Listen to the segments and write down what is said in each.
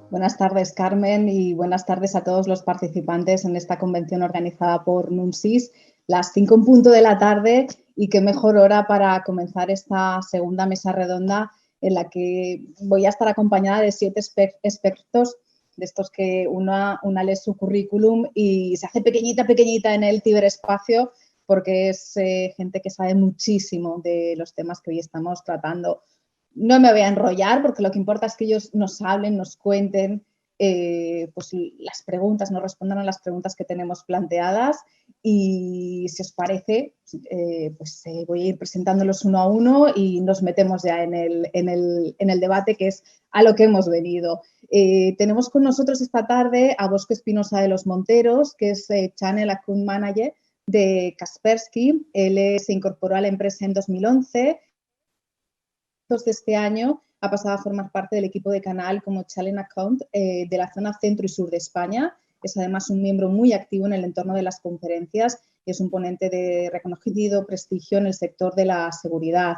Buenas tardes, Carmen, y buenas tardes a todos los participantes en esta convención organizada por NUNSIS. Las 5 en punto de la tarde, y qué mejor hora para comenzar esta segunda mesa redonda en la que voy a estar acompañada de 7 expertos, de estos que una lee su currículum y se hace pequeñita en el ciberespacio, porque es gente que sabe muchísimo de los temas que hoy estamos tratando. No me voy a enrollar, porque lo que importa es que ellos nos hablen, nos cuenten pues las preguntas, nos respondan a las preguntas que tenemos planteadas, y si os parece, voy a ir presentándolos uno a uno y nos metemos ya en el debate, que es a lo que hemos venido. Tenemos con nosotros esta tarde a Bosco Espinosa de los Monteros, que es Channel Account Manager de Kaspersky. Él se incorporó a la empresa en 2011. De este año ha pasado a formar parte del equipo de canal como Channel Account de la zona centro y sur de España. Es además un miembro muy activo en el entorno de las conferencias y es un ponente de reconocido prestigio en el sector de la seguridad.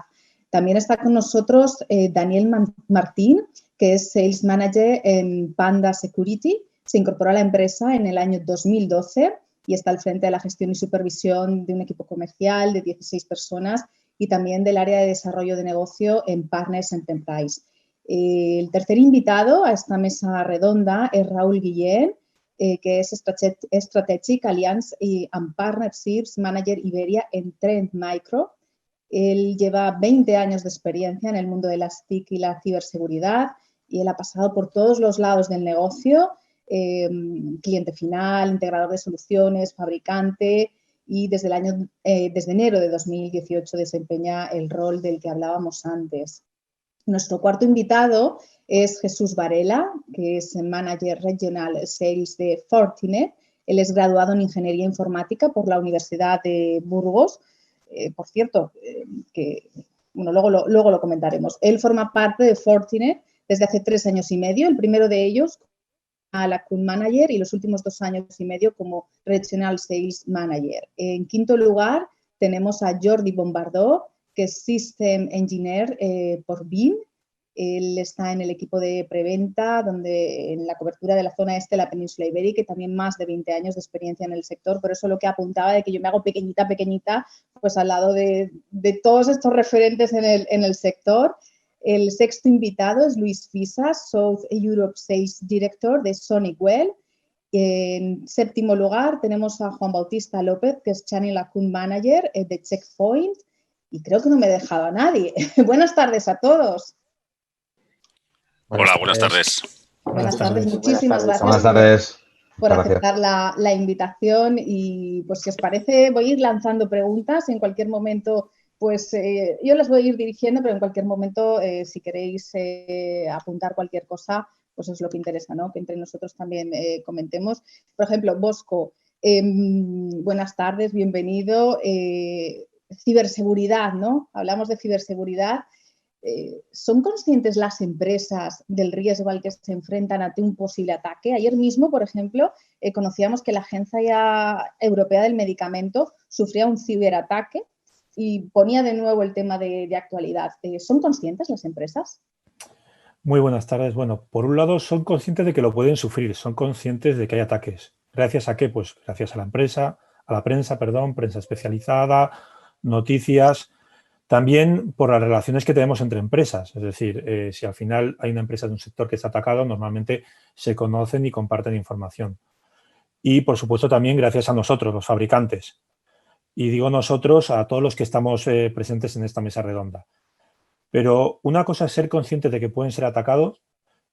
También está con nosotros Daniel Martín, que es Sales Manager en Panda Security. Se incorporó a la empresa en el año 2012 y está al frente de la gestión y supervisión de un equipo comercial de 16 personas y también del área de desarrollo de negocio en Partners Enterprise. El tercer invitado a esta mesa redonda es Raúl Guillén, que es Strategic Alliance and Partnerships Manager Iberia en Trend Micro. Él lleva 20 años de experiencia en el mundo de las TIC y la ciberseguridad, y él ha pasado por todos los lados del negocio, cliente final, integrador de soluciones, fabricante, y desde enero de 2018 desempeña el rol del que hablábamos antes. Nuestro cuarto invitado es Jesús Varela, que es Manager Regional Sales de Fortinet. Él es graduado en Ingeniería Informática por la Universidad de Burgos. Por cierto, luego lo comentaremos. Él forma parte de Fortinet desde hace 3 años y medio, el primero de ellos al Account Manager y los últimos 2 años y medio como Regional Sales Manager. En quinto lugar tenemos a Jordi Bombardó, que es System Engineer por BIM. Él está en el equipo de preventa, donde en la cobertura de la zona este de la península ibérica, y también más de 20 años de experiencia en el sector. Por eso lo que apuntaba de que yo me hago pequeñita, pues al lado de todos estos referentes en el sector. El sexto invitado es Luis Fisas, South Europe Sales Director de Sonicwell. En séptimo lugar tenemos a Juan Bautista López, que es Channel Account Manager de Checkpoint. Y creo que no me he dejado a nadie. Buenas tardes a todos. Hola, buenas tardes. Buenas tardes, muchísimas gracias. Buenas tardes. Por aceptar la invitación, y pues si os parece voy a ir lanzando preguntas en cualquier momento. Pues yo las voy a ir dirigiendo, pero en cualquier momento, si queréis apuntar cualquier cosa, pues es lo que interesa, ¿no? Que entre nosotros también comentemos. Por ejemplo, Bosco, buenas tardes, bienvenido. Ciberseguridad, ¿no? Hablamos de ciberseguridad. ¿Son conscientes las empresas del riesgo al que se enfrentan ante un posible ataque? Ayer mismo, por ejemplo, conocíamos que la Agencia Europea del Medicamento sufría un ciberataque y ponía de nuevo el tema de actualidad. ¿Son conscientes las empresas? Muy buenas tardes. Bueno, por un lado son conscientes de que lo pueden sufrir, son conscientes de que hay ataques. ¿Gracias a qué? Pues gracias a la prensa, prensa especializada, noticias, también por las relaciones que tenemos entre empresas. Es decir, si al final hay una empresa de un sector que está atacado, normalmente se conocen y comparten información. Y, por supuesto, también gracias a nosotros, los fabricantes. Y digo nosotros a todos los que estamos presentes en esta mesa redonda. Pero una cosa es ser conscientes de que pueden ser atacados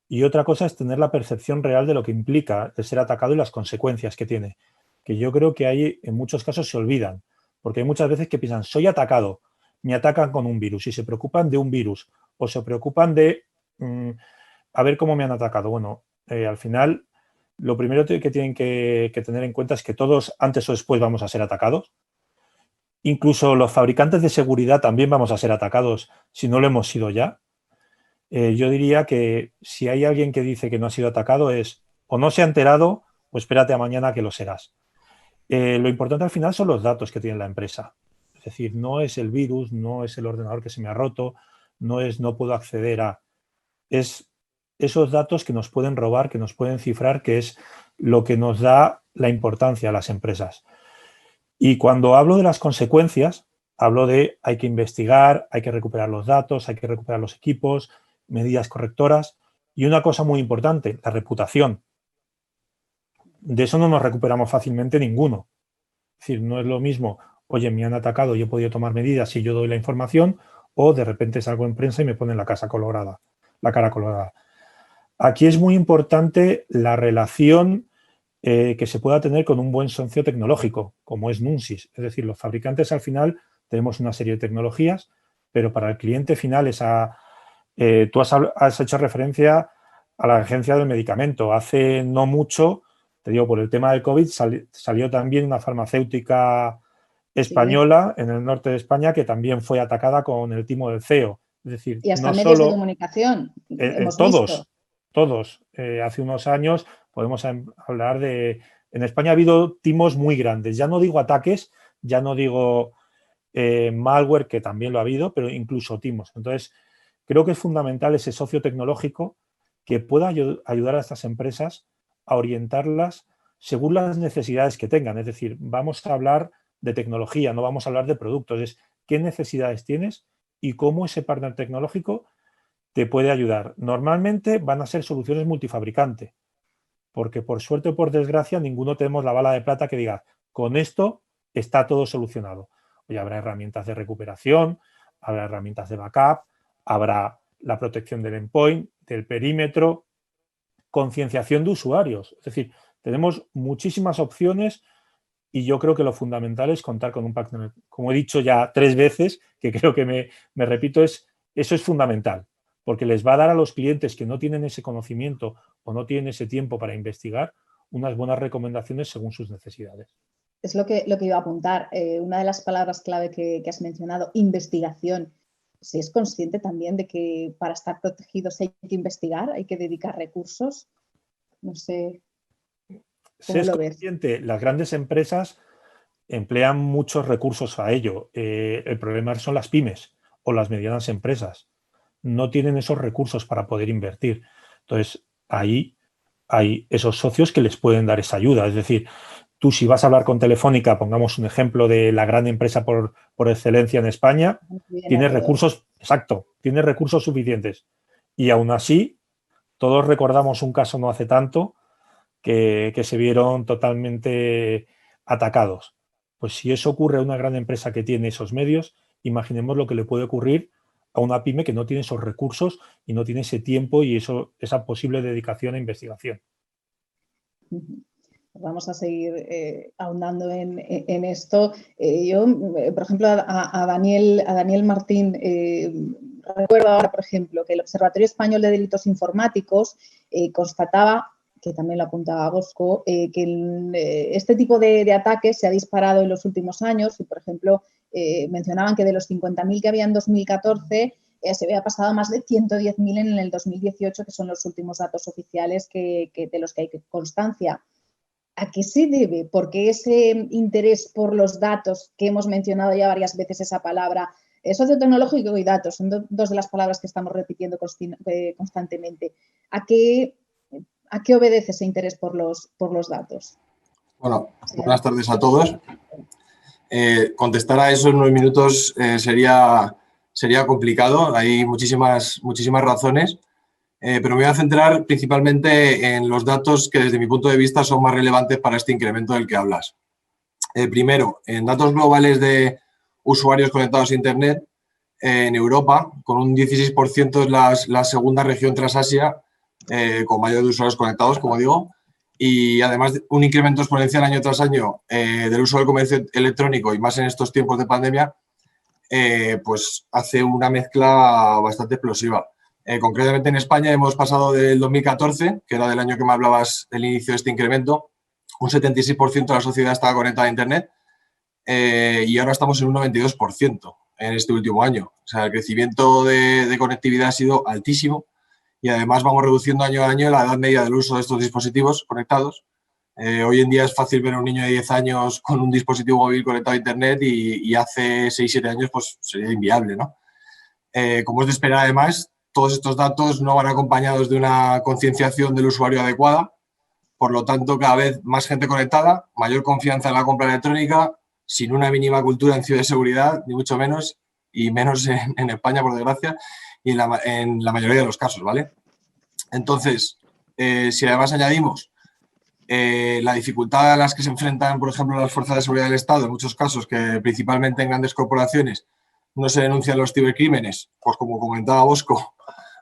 y otra cosa es tener la percepción real de lo que implica el ser atacado y las consecuencias que tiene. Que yo creo que ahí en muchos casos se olvidan, porque hay muchas veces que piensan, soy atacado, me atacan con un virus, y se preocupan de un virus o se preocupan de a ver cómo me han atacado. Bueno, al final lo primero que tienen que tener en cuenta es que todos antes o después vamos a ser atacados. Incluso los fabricantes de seguridad también vamos a ser atacados si no lo hemos sido ya. Yo diría que si hay alguien que dice que no ha sido atacado es o no se ha enterado o espérate a mañana que lo serás. lo importante al final son los datos que tiene la empresa. Es decir, no es el virus, no es el ordenador que se me ha roto, no puedo acceder a... Es esos datos que nos pueden robar, que nos pueden cifrar, que es lo que nos da la importancia a las empresas. Y cuando hablo de las consecuencias, hablo de hay que investigar, hay que recuperar los datos, hay que recuperar los equipos, medidas correctoras y una cosa muy importante, la reputación. De eso no nos recuperamos fácilmente ninguno. Es decir, no es lo mismo, oye, me han atacado y he podido tomar medidas si yo doy la información, o de repente salgo en prensa y me ponen la cara colorada. Aquí es muy importante la relación que se pueda tener con un buen socio tecnológico, como es Nunsis. Es decir, los fabricantes al final tenemos una serie de tecnologías, pero para el cliente final tú has hecho referencia a la agencia del medicamento. Hace no mucho, te digo, por el tema del COVID, salió también una farmacéutica española en el norte de España que también fue atacada con el timo del CEO. Es decir, y hasta no medios solo de comunicación hemos visto. Todos. Hace unos años podemos hablar de... En España ha habido timos muy grandes. Ya no digo ataques, ya no digo malware, que también lo ha habido, pero incluso timos. Entonces, creo que es fundamental ese socio tecnológico que pueda ayudar a estas empresas a orientarlas según las necesidades que tengan. Es decir, vamos a hablar de tecnología, no vamos a hablar de productos. Es qué necesidades tienes y cómo ese partner tecnológico te puede ayudar. Normalmente van a ser soluciones multifabricante, porque por suerte o por desgracia ninguno tenemos la bala de plata que diga, con esto está todo solucionado. Hoy habrá herramientas de recuperación, habrá herramientas de backup, habrá la protección del endpoint, del perímetro, concienciación de usuarios. Es decir, tenemos muchísimas opciones y yo creo que lo fundamental es contar con un partner. Como he dicho ya 3 veces, que creo que me repito, eso es fundamental, porque les va a dar a los clientes que no tienen ese conocimiento o no tienen ese tiempo para investigar unas buenas recomendaciones según sus necesidades. Es lo que iba a apuntar. Una de las palabras clave que has mencionado, investigación. ¿Se es consciente también de que para estar protegidos hay que investigar, hay que dedicar recursos? No sé. Se es consciente, las grandes empresas emplean muchos recursos a ello. El problema son las pymes o las medianas empresas. No tienen esos recursos para poder invertir. Entonces, ahí hay esos socios que les pueden dar esa ayuda. Es decir, tú si vas a hablar con Telefónica, pongamos un ejemplo de la gran empresa por excelencia en España, tiene recursos, tiene recursos suficientes. Y aún así, todos recordamos un caso no hace tanto que se vieron totalmente atacados. Pues si eso ocurre a una gran empresa que tiene esos medios, imaginemos lo que le puede ocurrir a una pyme que no tiene esos recursos y no tiene ese tiempo y esa posible dedicación a investigación. Vamos a seguir ahondando en esto. Yo, por ejemplo, a Daniel Martín, recuerdo ahora, por ejemplo, que el Observatorio Español de Delitos Informáticos constataba, que también lo apuntaba Bosco, que este tipo de ataques se ha disparado en los últimos años y, por ejemplo, mencionaban que de los 50.000 que había en 2014 se había pasado a más de 110.000 en el 2018, que son los últimos datos oficiales de los que hay constancia. ¿A qué se debe? Porque ese interés por los datos, que hemos mencionado ya varias veces esa palabra, sociotecnológico y datos, son dos de las palabras que estamos repitiendo constantemente. ¿A qué obedece ese interés por los datos? Bueno, buenas tardes a todos. Contestar a eso en unos minutos sería complicado. Hay muchísimas razones. Pero me voy a centrar principalmente en los datos que desde mi punto de vista son más relevantes para este incremento del que hablas. Primero, en datos globales de usuarios conectados a Internet, en Europa, con un 16% es la segunda región tras Asia con mayor de usuarios conectados, como digo, y además un incremento exponencial año tras año del uso del comercio electrónico y más en estos tiempos de pandemia, pues hace una mezcla bastante explosiva. Concretamente en España hemos pasado del 2014, que era del año que me hablabas del inicio de este incremento, un 76% de la sociedad estaba conectada a Internet y ahora estamos en un 92% en este último año. O sea, el crecimiento de conectividad ha sido altísimo y además vamos reduciendo año a año la edad media del uso de estos dispositivos conectados Hoy en día es fácil ver a un niño de 10 años con un dispositivo móvil conectado a Internet y hace 6-7 años pues sería inviable, ¿no? Como es de esperar, además, todos estos datos no van acompañados de una concienciación del usuario adecuada. Por lo tanto, cada vez más gente conectada, mayor confianza en la compra electrónica, sin una mínima cultura en ciberseguridad, ni mucho menos, y menos en España, por desgracia, y en la mayoría de los casos, ¿vale? Entonces, si además añadimos la dificultad a las que se enfrentan, por ejemplo, las fuerzas de seguridad del Estado, en muchos casos, que principalmente en grandes corporaciones no se denuncian los cibercrímenes, pues como comentaba Bosco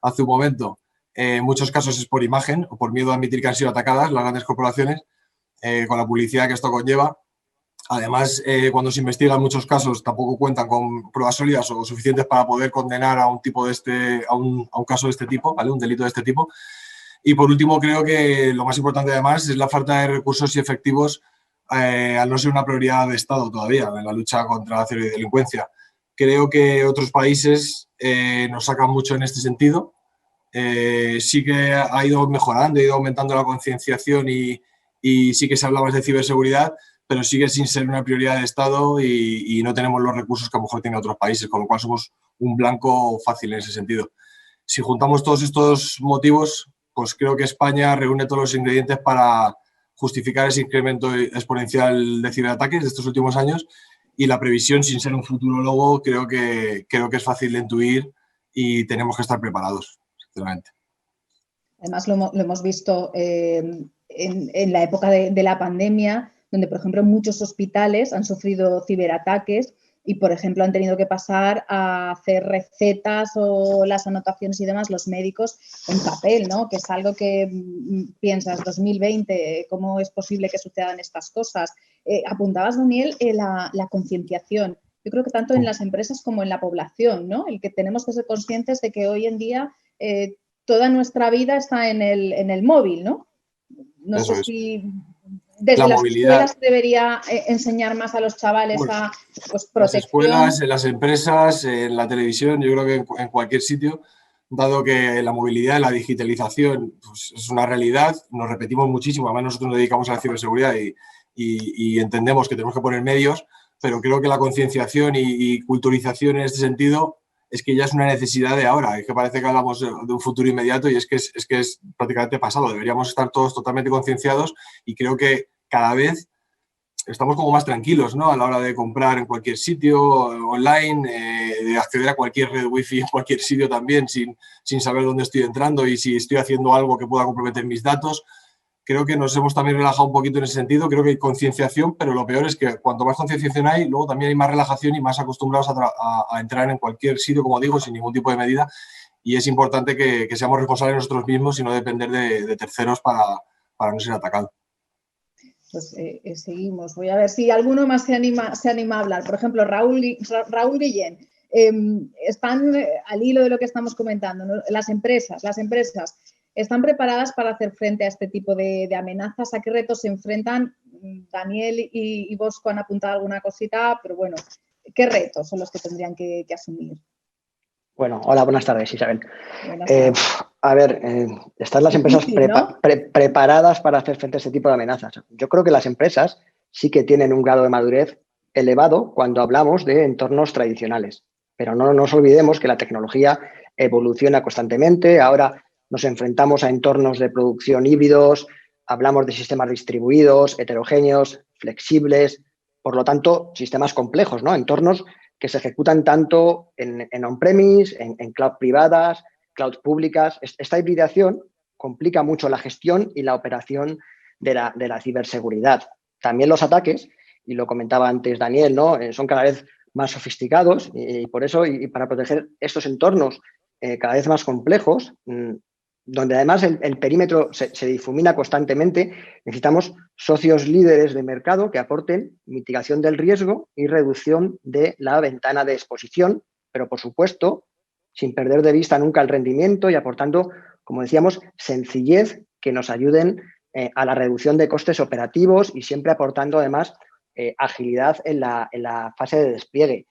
hace un momento, en muchos casos es por imagen o por miedo a admitir que han sido atacadas las grandes corporaciones, con la publicidad que esto conlleva. Además, cuando se investigan muchos casos, tampoco cuentan con pruebas sólidas o suficientes para poder condenar a un tipo a un caso de este tipo, ¿vale? Un delito de este tipo. Y por último, creo que lo más importante además es la falta de recursos y efectivos al no ser una prioridad de Estado todavía en la lucha contra la ciberdelincuencia. Creo que otros países nos sacan mucho en este sentido. Sí que ha ido mejorando, ha ido aumentando la concienciación y sí que se habla más de ciberseguridad, pero sigue sin ser una prioridad de Estado y no tenemos los recursos que a lo mejor tienen otros países, con lo cual somos un blanco fácil en ese sentido. Si juntamos todos estos motivos, pues creo que España reúne todos los ingredientes para justificar ese incremento exponencial de ciberataques de estos últimos años y la previsión, sin ser un futurólogo, creo que es fácil de intuir y tenemos que estar preparados, sinceramente. Además, lo hemos visto en la época de la pandemia, donde, por ejemplo, muchos hospitales han sufrido ciberataques y, por ejemplo, han tenido que pasar a hacer recetas o las anotaciones y demás los médicos en papel, ¿no? Que es algo que piensas, 2020, ¿cómo es posible que sucedan estas cosas? Apuntabas, Daniel, la concienciación. Yo creo que tanto en las empresas como en la población, ¿no? El que tenemos que ser conscientes de que hoy en día toda nuestra vida está en el móvil, ¿no? No Eso sé es. si desde las escuelas debería enseñar más a los chavales a pues, protección. Las escuelas, en las empresas, en la televisión, yo creo que en cualquier sitio, dado que la movilidad y la digitalización pues, es una realidad, nos repetimos muchísimo, además nosotros nos dedicamos a la ciberseguridad y entendemos que tenemos que poner medios, pero creo que la concienciación y culturización en este sentido es que ya es una necesidad de ahora, es que parece que hablamos de un futuro inmediato y es que es prácticamente pasado, deberíamos estar todos totalmente concienciados y creo que cada vez estamos como más tranquilos, ¿no? A la hora de comprar en cualquier sitio online, de acceder a cualquier red wifi en cualquier sitio también sin saber dónde estoy entrando y si estoy haciendo algo que pueda comprometer mis datos. Creo que nos hemos también relajado un poquito en ese sentido, creo que hay concienciación, pero lo peor es que cuanto más concienciación hay, luego también hay más relajación y más acostumbrados a entrar en cualquier sitio, como digo, sin ningún tipo de medida y es importante que seamos responsables nosotros mismos y no depender de terceros para no ser atacados. Pues seguimos. Voy a ver si alguno más se anima a hablar. Por ejemplo, Raúl Guillén. Están al hilo de lo que estamos comentando, ¿no? Las empresas están preparadas para hacer frente a este tipo de amenazas. ¿A qué retos se enfrentan? Daniel y Bosco han apuntado alguna cosita, pero bueno, ¿qué retos son los que tendrían que asumir? Bueno, hola, buenas tardes, Isabel. Buenas tardes. A ver, ¿están las empresas preparadas para hacer frente a este tipo de amenazas? Yo creo que las empresas sí que tienen un grado de madurez elevado cuando hablamos de entornos tradicionales, pero no nos olvidemos que la tecnología evoluciona constantemente. Ahora nos enfrentamos a entornos de producción híbridos, hablamos de sistemas distribuidos, heterogéneos, flexibles, por lo tanto, sistemas complejos, ¿no? Entornos que se ejecutan tanto en on-premise, en cloud privadas, cloud públicas. Esta hibridación complica mucho la gestión y la operación de la ciberseguridad. También los ataques, y lo comentaba antes Daniel, ¿no? Son cada vez más sofisticados y por eso, y para proteger estos entornos cada vez más complejos, donde además el perímetro se difumina constantemente, necesitamos socios líderes de mercado que aporten mitigación del riesgo y reducción de la ventana de exposición, pero por supuesto, sin perder de vista nunca el rendimiento y aportando, como decíamos, sencillez que nos ayuden a la reducción de costes operativos y siempre aportando además agilidad en la fase de despliegue.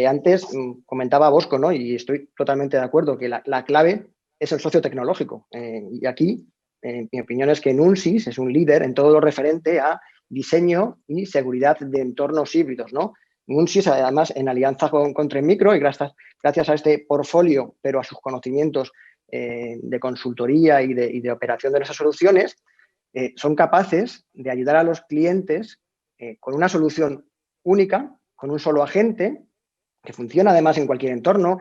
Antes comentaba Bosco, ¿no? Y estoy totalmente de acuerdo que la clave es el socio tecnológico. Y aquí mi opinión es que Nunsis es un líder en todo lo referente a diseño y seguridad de entornos híbridos, ¿no? Nunsis, además, en alianza con Trenmicro y gracias a este portfolio, pero a sus conocimientos de consultoría y de operación de nuestras soluciones, son capaces de ayudar a los clientes con una solución única, con un solo agente, que funciona además en cualquier entorno,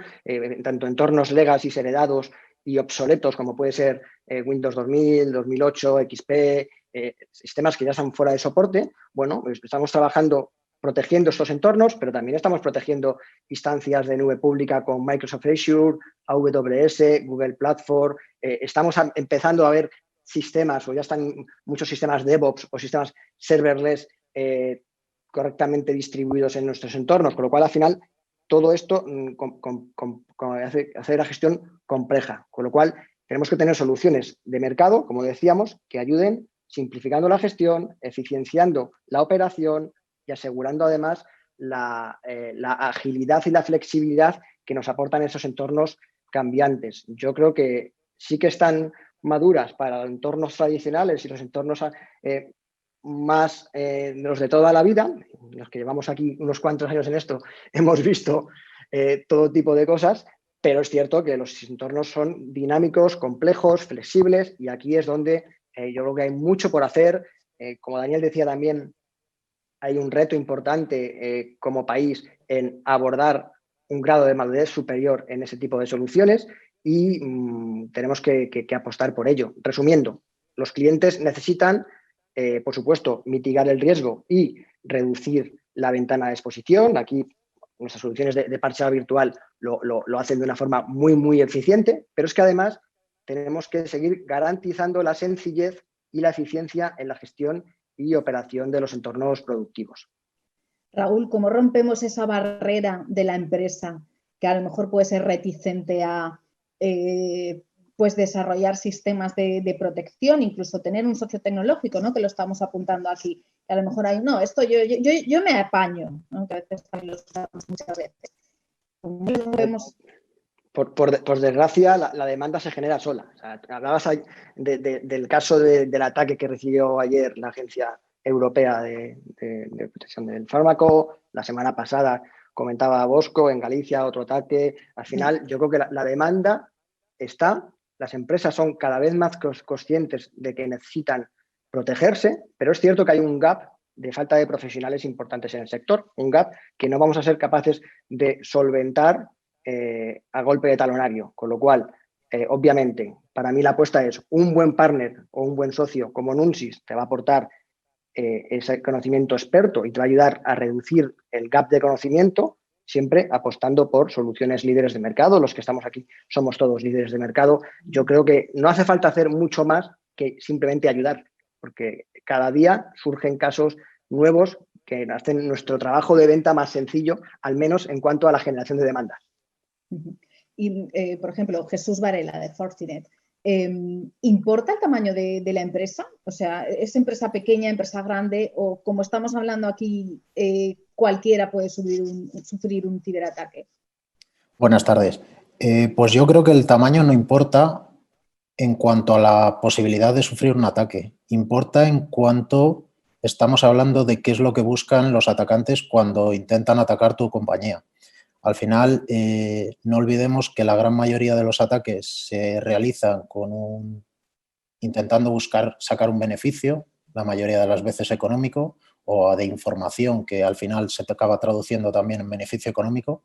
tanto entornos legacy heredados y obsoletos como puede ser Windows 2000, 2008, XP, sistemas que ya están fuera de soporte. Bueno, pues estamos trabajando protegiendo estos entornos, pero también estamos protegiendo instancias de nube pública con Microsoft Azure, AWS, Google Platform. Estamos empezando a ver sistemas, o ya están muchos sistemas DevOps o sistemas serverless correctamente distribuidos en nuestros entornos, con lo cual al final todo esto hace la gestión compleja, con lo cual tenemos que tener soluciones de mercado, como decíamos, que ayuden simplificando la gestión, eficienciando la operación y asegurando además la agilidad y la flexibilidad que nos aportan esos entornos cambiantes. Yo creo que sí que están maduras para los entornos tradicionales y los entornos más los de toda la vida, los que llevamos aquí unos cuantos años en esto, hemos visto todo tipo de cosas, pero es cierto que los entornos son dinámicos, complejos, flexibles, y aquí es donde yo creo que hay mucho por hacer. Como Daniel decía también, hay un reto importante como país en abordar un grado de madurez superior en ese tipo de soluciones y tenemos que apostar por ello. Resumiendo, los clientes necesitan, por supuesto, mitigar el riesgo y reducir la ventana de exposición. Aquí nuestras soluciones de parcheado virtual lo hacen de una forma muy, muy eficiente, pero es que además tenemos que seguir garantizando la sencillez y la eficiencia en la gestión y operación de los entornos productivos. Raúl, ¿cómo rompemos esa barrera de la empresa que a lo mejor puede ser reticente a pues desarrollar sistemas de protección, incluso tener un socio tecnológico, ¿no? Que lo estamos apuntando aquí? Que a lo mejor hay, no, esto yo me apaño, ¿no? Que a veces también lo usamos muchas veces. ¿Cómo lo vemos? Por desgracia, la demanda se genera sola. O sea, hablabas del caso del ataque que recibió ayer la Agencia Europea de Protección del Fármaco. La semana pasada comentaba Bosco, en Galicia, otro ataque. Al final, yo creo que la demanda está. Las empresas son cada vez más conscientes de que necesitan protegerse, pero es cierto que hay un gap de falta de profesionales importantes en el sector. Un gap que no vamos a ser capaces de solventar a golpe de talonario, con lo cual, obviamente, para mí la apuesta es un buen partner o un buen socio como Nunsis te va a aportar ese conocimiento experto y te va a ayudar a reducir el gap de conocimiento, siempre apostando por soluciones líderes de mercado. Los que estamos aquí somos todos líderes de mercado. Yo creo que no hace falta hacer mucho más que simplemente ayudar, porque cada día surgen casos nuevos que hacen nuestro trabajo de venta más sencillo, al menos en cuanto a la generación de demandas. Y, por ejemplo, Jesús Varela, de Fortinet, ¿importa el tamaño de la empresa? O sea, ¿es empresa pequeña, empresa grande? O como estamos hablando aquí, cualquiera puede sufrir un ciberataque. Buenas tardes. Pues yo creo que el tamaño no importa en cuanto a la posibilidad de sufrir un ataque. Importa en cuanto estamos hablando de qué es lo que buscan los atacantes cuando intentan atacar tu compañía. Al final, no olvidemos que la gran mayoría de los ataques se realizan intentando sacar un beneficio, la mayoría de las veces económico, o de información que al final se te acaba traduciendo también en beneficio económico.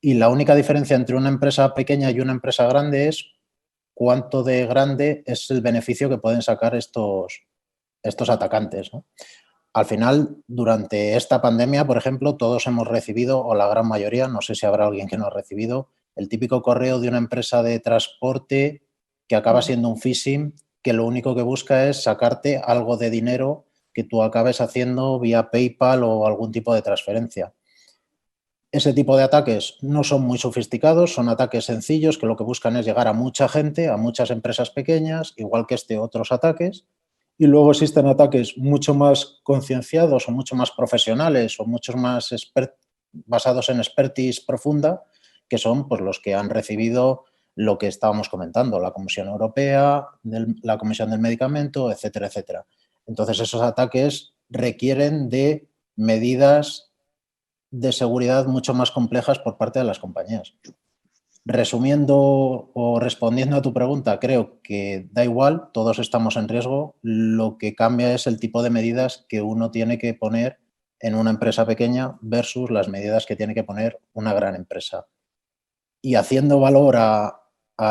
Y la única diferencia entre una empresa pequeña y una empresa grande es cuánto de grande es el beneficio que pueden sacar estos atacantes, ¿no? Al final, durante esta pandemia, por ejemplo, todos hemos recibido, o la gran mayoría, no sé si habrá alguien que no ha recibido, el típico correo de una empresa de transporte que acaba siendo un phishing, que lo único que busca es sacarte algo de dinero que tú acabes haciendo vía PayPal o algún tipo de transferencia. Ese tipo de ataques no son muy sofisticados, son ataques sencillos que lo que buscan es llegar a mucha gente, a muchas empresas pequeñas, igual que otros ataques. Y luego existen ataques mucho más concienciados o mucho más profesionales o muchos más basados en expertise profunda, que son pues, los que han recibido lo que estábamos comentando, la Comisión Europea, la Comisión del Medicamento, etcétera, etcétera. Entonces, esos ataques requieren de medidas de seguridad mucho más complejas por parte de las compañías. Resumiendo o respondiendo a tu pregunta, creo que da igual, todos estamos en riesgo. Lo que cambia es el tipo de medidas que uno tiene que poner en una empresa pequeña versus las medidas que tiene que poner una gran empresa. Y haciendo valor a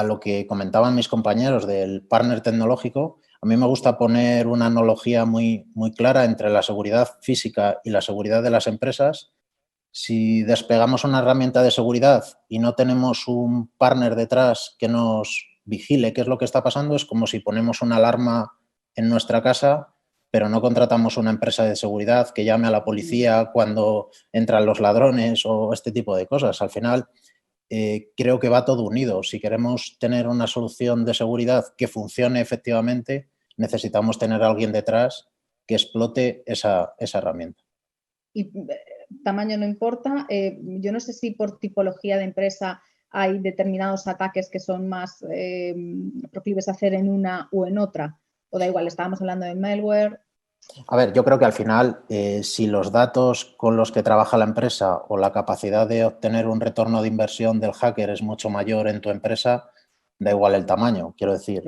lo que comentaban mis compañeros del partner tecnológico, a mí me gusta poner una analogía muy clara entre la seguridad física y la seguridad de las empresas. Si despegamos una herramienta de seguridad y no tenemos un partner detrás que nos vigile qué es lo que está pasando, es como si ponemos una alarma en nuestra casa, pero no contratamos una empresa de seguridad que llame a la policía cuando entran los ladrones o este tipo de cosas. Al final, creo que va todo unido. Si queremos tener una solución de seguridad que funcione efectivamente, necesitamos tener a alguien detrás que explote esa herramienta. Y tamaño no importa. Yo no sé si por tipología de empresa hay determinados ataques que son más proclives a hacer en una o en otra. O da igual, estábamos hablando de malware. A ver, yo creo que al final, si los datos con los que trabaja la empresa o la capacidad de obtener un retorno de inversión del hacker es mucho mayor en tu empresa, da igual el tamaño. Quiero decir,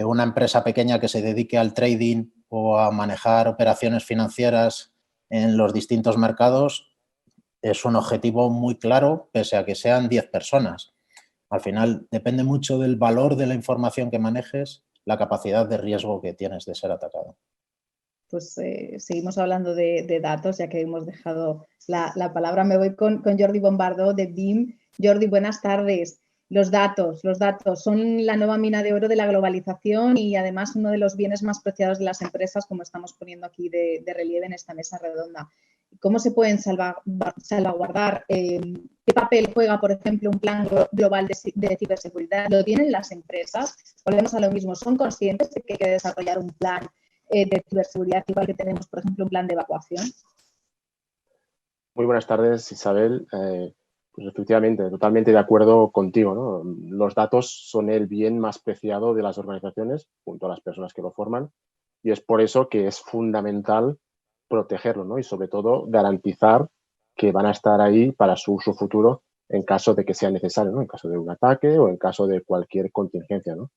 una empresa pequeña que se dedique al trading o a manejar operaciones financieras en los distintos mercados es un objetivo muy claro, pese a que sean 10 personas. Al final, depende mucho del valor de la información que manejes, la capacidad de riesgo que tienes de ser atacado. Pues seguimos hablando de datos, ya que hemos dejado la palabra. Me voy con Jordi Bombardó de BIM. Jordi, buenas tardes. Los datos son la nueva mina de oro de la globalización y además uno de los bienes más preciados de las empresas, como estamos poniendo aquí de relieve en esta mesa redonda. ¿Cómo se pueden salvaguardar? ¿Qué papel juega, por ejemplo, un plan global de ciberseguridad? ¿Lo tienen las empresas? Volvemos a lo mismo. ¿Son conscientes de que hay que desarrollar un plan de ciberseguridad, igual que tenemos, por ejemplo, un plan de evacuación? Muy buenas tardes, Isabel. Pues efectivamente, totalmente de acuerdo contigo, ¿no? Los datos son el bien más preciado de las organizaciones, junto a las personas que lo forman, y es por eso que es fundamental protegerlo, ¿no? Y sobre todo garantizar que van a estar ahí para su uso futuro en caso de que sea necesario, ¿no? En caso de un ataque o en caso de cualquier contingencia, ¿no?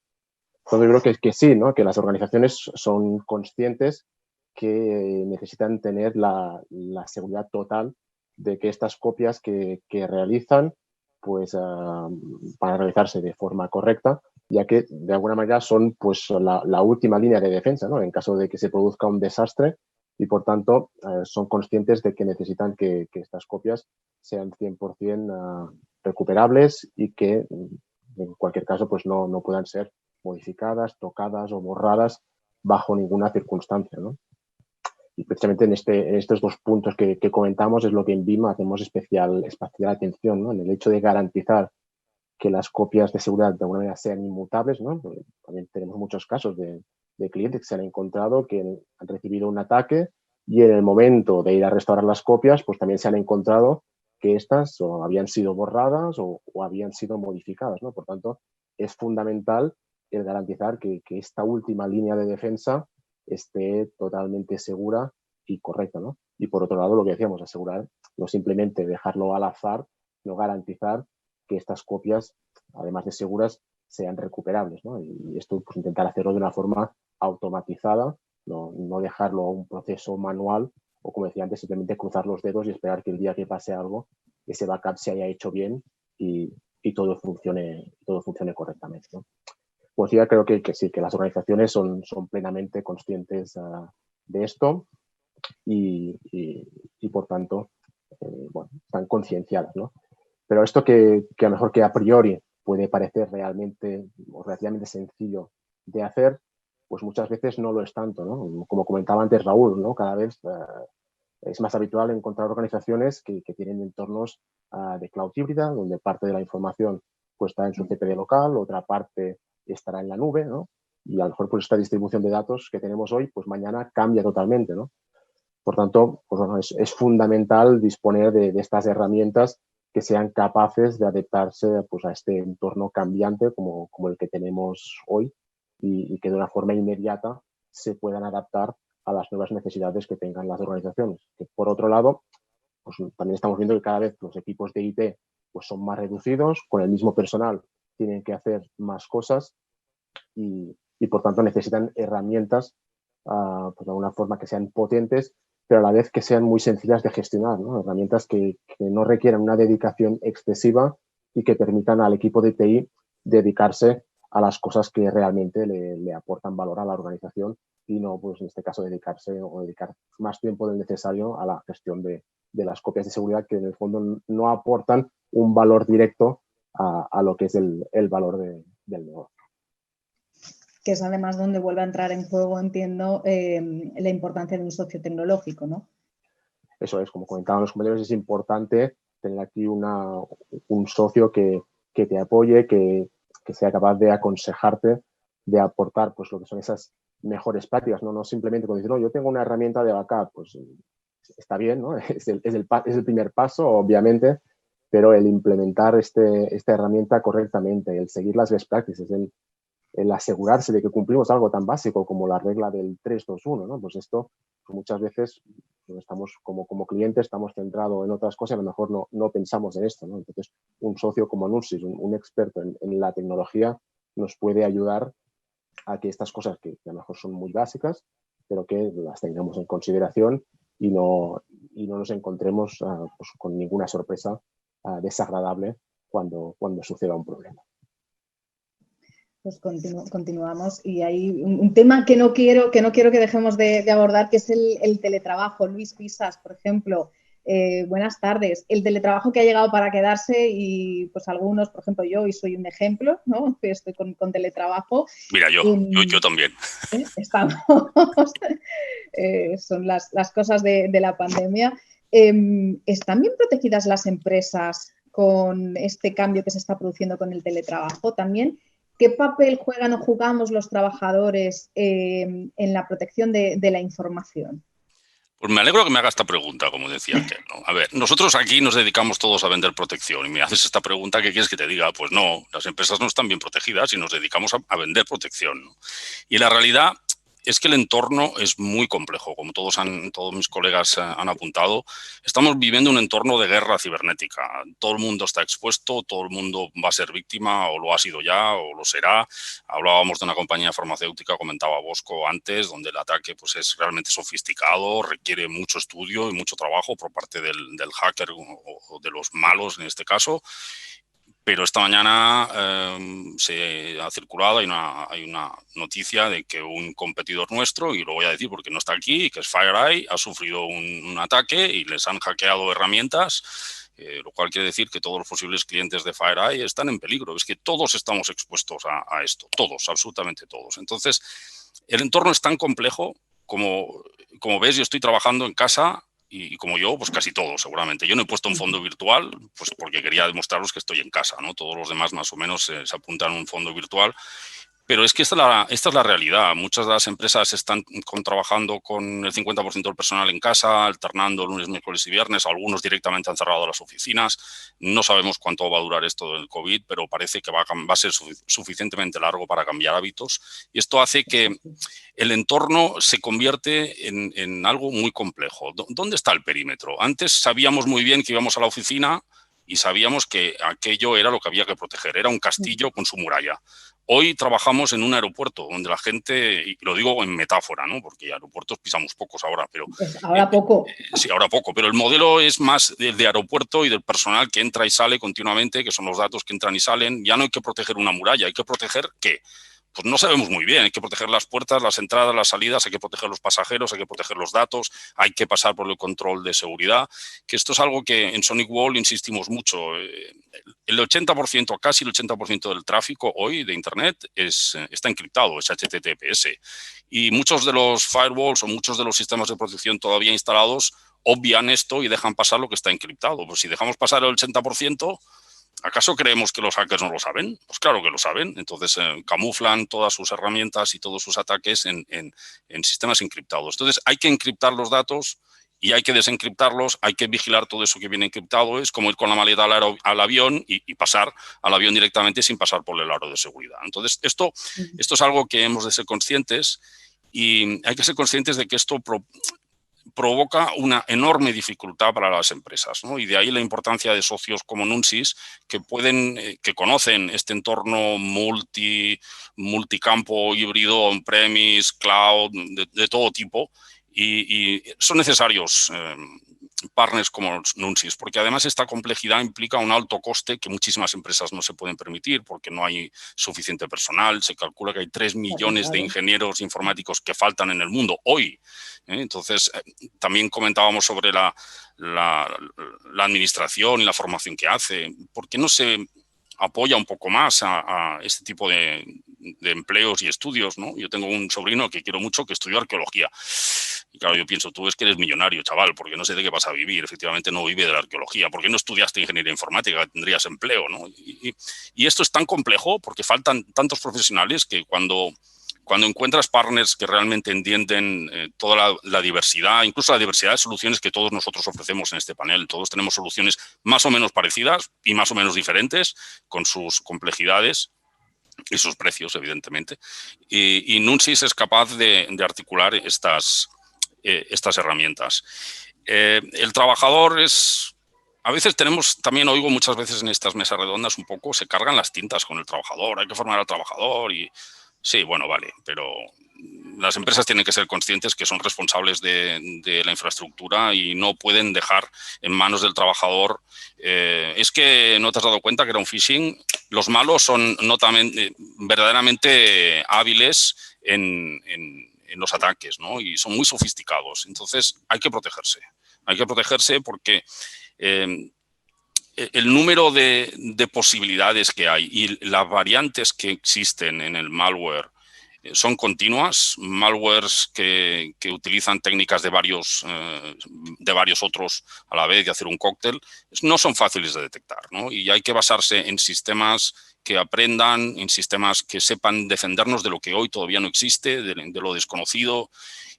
Entonces yo creo que sí, ¿no? Que las organizaciones son conscientes que necesitan tener la seguridad total de que estas copias que realizan pues van a realizarse de forma correcta, ya que de alguna manera son pues la última línea de defensa, ¿no? En caso de que se produzca un desastre, y por tanto son conscientes de que necesitan que estas copias sean 100% recuperables y que en cualquier caso pues no puedan ser modificadas, tocadas o borradas bajo ninguna circunstancia, ¿no? Y precisamente en estos dos puntos que comentamos es lo que en BIM hacemos especial atención, ¿no? En el hecho de garantizar que las copias de seguridad de alguna manera sean inmutables, ¿no? Porque también tenemos muchos casos de clientes que se han encontrado que han recibido un ataque y en el momento de ir a restaurar las copias, pues también se han encontrado que estas o habían sido borradas o habían sido modificadas, ¿no? Por tanto, es fundamental el garantizar que esta última línea de defensa esté totalmente segura y correcta, ¿no? Y por otro lado, lo que decíamos, asegurar, no simplemente dejarlo al azar, no garantizar que estas copias, además de seguras, sean recuperables, ¿no? Y esto, pues intentar hacerlo de una forma automatizada, no dejarlo a un proceso manual o, como decía antes, simplemente cruzar los dedos y esperar que el día que pase algo, ese backup se haya hecho bien y todo funcione correctamente, ¿no? Pues ya creo que sí, que las organizaciones son plenamente conscientes de esto y por tanto, bueno, están concienciadas, ¿no? Pero esto que a lo mejor que a priori puede parecer realmente o relativamente sencillo de hacer, pues muchas veces no lo es tanto, ¿no? Como comentaba antes Raúl, ¿no? Cada vez es más habitual encontrar organizaciones que tienen entornos de cloud híbrida, donde parte de la información pues está en su CPD local, otra parte estará en la nube, ¿no? Y a lo mejor pues esta distribución de datos que tenemos hoy, pues mañana cambia totalmente, ¿no? Por tanto, pues bueno, es fundamental disponer de estas herramientas que sean capaces de adaptarse pues, a este entorno cambiante como el que tenemos hoy y que de una forma inmediata se puedan adaptar a las nuevas necesidades que tengan las organizaciones. Que por otro lado, pues también estamos viendo que cada vez los equipos de IT pues son más reducidos, con el mismo personal tienen que hacer más cosas y por tanto necesitan herramientas pues de alguna forma que sean potentes, pero a la vez que sean muy sencillas de gestionar, ¿no? Herramientas que no requieran una dedicación excesiva y que permitan al equipo de TI dedicarse a las cosas que realmente le aportan valor a la organización y no, pues en este caso, dedicar más tiempo del necesario a la gestión de las copias de seguridad que en el fondo no aportan un valor directo a lo que es el valor del negocio. Que es además donde vuelve a entrar en juego, entiendo, la importancia de un socio tecnológico, ¿no? Eso es, como comentaban los compañeros, es importante tener aquí un socio que te apoye, que sea capaz de aconsejarte, de aportar pues lo que son esas mejores prácticas, no simplemente con decir, no, yo tengo una herramienta de backup, pues está bien, ¿no? Es el primer paso, obviamente, pero el implementar esta herramienta correctamente, el seguir las best practices, el asegurarse de que cumplimos algo tan básico como la regla del 3-2-1, ¿no? Pues esto muchas veces estamos como clientes, estamos centrados en otras cosas y a lo mejor no pensamos en esto, ¿no? Entonces, un socio como Nunsis, un experto en la tecnología, nos puede ayudar a que estas cosas que a lo mejor son muy básicas, pero que las tengamos en consideración y no nos encontremos pues, con ninguna sorpresa desagradable cuando suceda un problema. Pues continuamos y hay un tema que no quiero que dejemos de abordar, que es el teletrabajo. Luis Pisas, por ejemplo, buenas tardes. El teletrabajo que ha llegado para quedarse y pues algunos, por ejemplo, yo, y soy un ejemplo, ¿no? Que estoy con teletrabajo. Mira, yo también. Estamos, son las cosas de la pandemia. ¿Están bien protegidas las empresas con este cambio que se está produciendo con el teletrabajo también? ¿Qué papel juegan o jugamos los trabajadores en la protección de la información? Pues me alegro que me haga esta pregunta, como decía aquel, ¿no? A ver, nosotros aquí nos dedicamos todos a vender protección y me haces esta pregunta, ¿qué quieres que te diga? Pues no, las empresas no están bien protegidas y nos dedicamos a vender protección, ¿no? Y la realidad es que el entorno es muy complejo, como todos mis colegas han apuntado. Estamos viviendo un entorno de guerra cibernética. Todo el mundo está expuesto, todo el mundo va a ser víctima, o lo ha sido ya, o lo será. Hablábamos de una compañía farmacéutica, comentaba Bosco antes, donde el ataque pues, es realmente sofisticado, requiere mucho estudio y mucho trabajo por parte del hacker o de los malos en este caso. Pero esta mañana se ha circulado, hay una noticia de que un competidor nuestro, y lo voy a decir porque no está aquí, que es FireEye, ha sufrido un ataque y les han hackeado herramientas, lo cual quiere decir que todos los posibles clientes de FireEye están en peligro. Es que todos estamos expuestos a esto, todos, absolutamente todos. Entonces, el entorno es tan complejo como ves, yo estoy trabajando en casa. Y como yo, pues casi todos, seguramente. Yo no he puesto un fondo virtual, pues porque quería demostraros que estoy en casa, ¿no? Todos los demás más o menos se apuntan a un fondo virtual. Pero es que esta es la realidad. Muchas de las empresas están trabajando con el 50% del personal en casa, alternando lunes, miércoles y viernes. Algunos directamente han cerrado las oficinas. No sabemos cuánto va a durar esto del COVID, pero parece que va a ser suficientemente largo para cambiar hábitos. Y esto hace que el entorno se convierte en algo muy complejo. ¿Dónde está el perímetro? Antes sabíamos muy bien que íbamos a la oficina y sabíamos que aquello era lo que había que proteger. Era un castillo con su muralla. Hoy trabajamos en un aeropuerto donde la gente, y lo digo en metáfora, ¿no? Porque aeropuertos pisamos pocos ahora, pero... Pues ahora poco. Sí, ahora poco, pero el modelo es más de aeropuerto y del personal que entra y sale continuamente, que son los datos que entran y salen. Ya no hay que proteger una muralla, hay que proteger ¿qué? Pues no sabemos muy bien, hay que proteger las puertas, las entradas, las salidas, hay que proteger los pasajeros, hay que proteger los datos, hay que pasar por el control de seguridad, que esto es algo que en SonicWall insistimos mucho. El 80%, casi el 80% del tráfico hoy de Internet está encriptado, es HTTPS. Y muchos de los firewalls o muchos de los sistemas de protección todavía instalados obvian esto y dejan pasar lo que está encriptado. Pues si dejamos pasar el 80%... ¿acaso creemos que los hackers no lo saben? Pues claro que lo saben. Entonces camuflan todas sus herramientas y todos sus ataques en sistemas encriptados. Entonces hay que encriptar los datos y hay que desencriptarlos, hay que vigilar todo eso que viene encriptado. Es como ir con la maleta al avión y pasar al avión directamente sin pasar por el aro de seguridad. Entonces, esto es algo que hemos de ser conscientes, y hay que ser conscientes de que esto provoca una enorme dificultad para las empresas, ¿no? Y de ahí la importancia de socios como Nunsis, que conocen este entorno multicampo, híbrido, on-premise, cloud, de todo tipo, y son necesarios partners como Nunsis, porque además esta complejidad implica un alto coste que muchísimas empresas no se pueden permitir porque no hay suficiente personal. Se calcula que hay 3 millones de ingenieros informáticos que faltan en el mundo hoy. Entonces, también comentábamos sobre la administración y la formación que hace. ¿Por qué no se apoya un poco más a este tipo de empleos y estudios, ¿no? Yo tengo un sobrino que quiero mucho que estudió arqueología. Y claro, yo pienso, tú es que eres millonario, chaval, porque no sé de qué vas a vivir. Efectivamente, no vive de la arqueología. ¿Por qué no estudiaste ingeniería informática? Tendrías empleo, ¿no? Y esto es tan complejo porque faltan tantos profesionales que cuando encuentras partners que realmente entienden toda la diversidad, incluso la diversidad de soluciones que todos nosotros ofrecemos en este panel, todos tenemos soluciones más o menos parecidas y más o menos diferentes con sus complejidades y sus precios, evidentemente. Y Nunsis es capaz de articular estas herramientas. El trabajador es... A veces también oigo muchas veces en estas mesas redondas un poco, se cargan las tintas con el trabajador, hay que formar al trabajador y... Sí, bueno, vale, pero las empresas tienen que ser conscientes que son responsables de la infraestructura y no pueden dejar en manos del trabajador. Es que no te has dado cuenta que era un phishing. Los malos son verdaderamente hábiles en los ataques, ¿no? Y son muy sofisticados. Entonces, hay que protegerse. Hay que protegerse porque el número de posibilidades que hay y las variantes que existen en el malware son continuas. Malwares que utilizan técnicas de varios otros a la vez, de hacer un cóctel, no son fáciles de detectar, ¿no? Y hay que basarse en sistemas que aprendan, en sistemas que sepan defendernos de lo que hoy todavía no existe, de lo desconocido.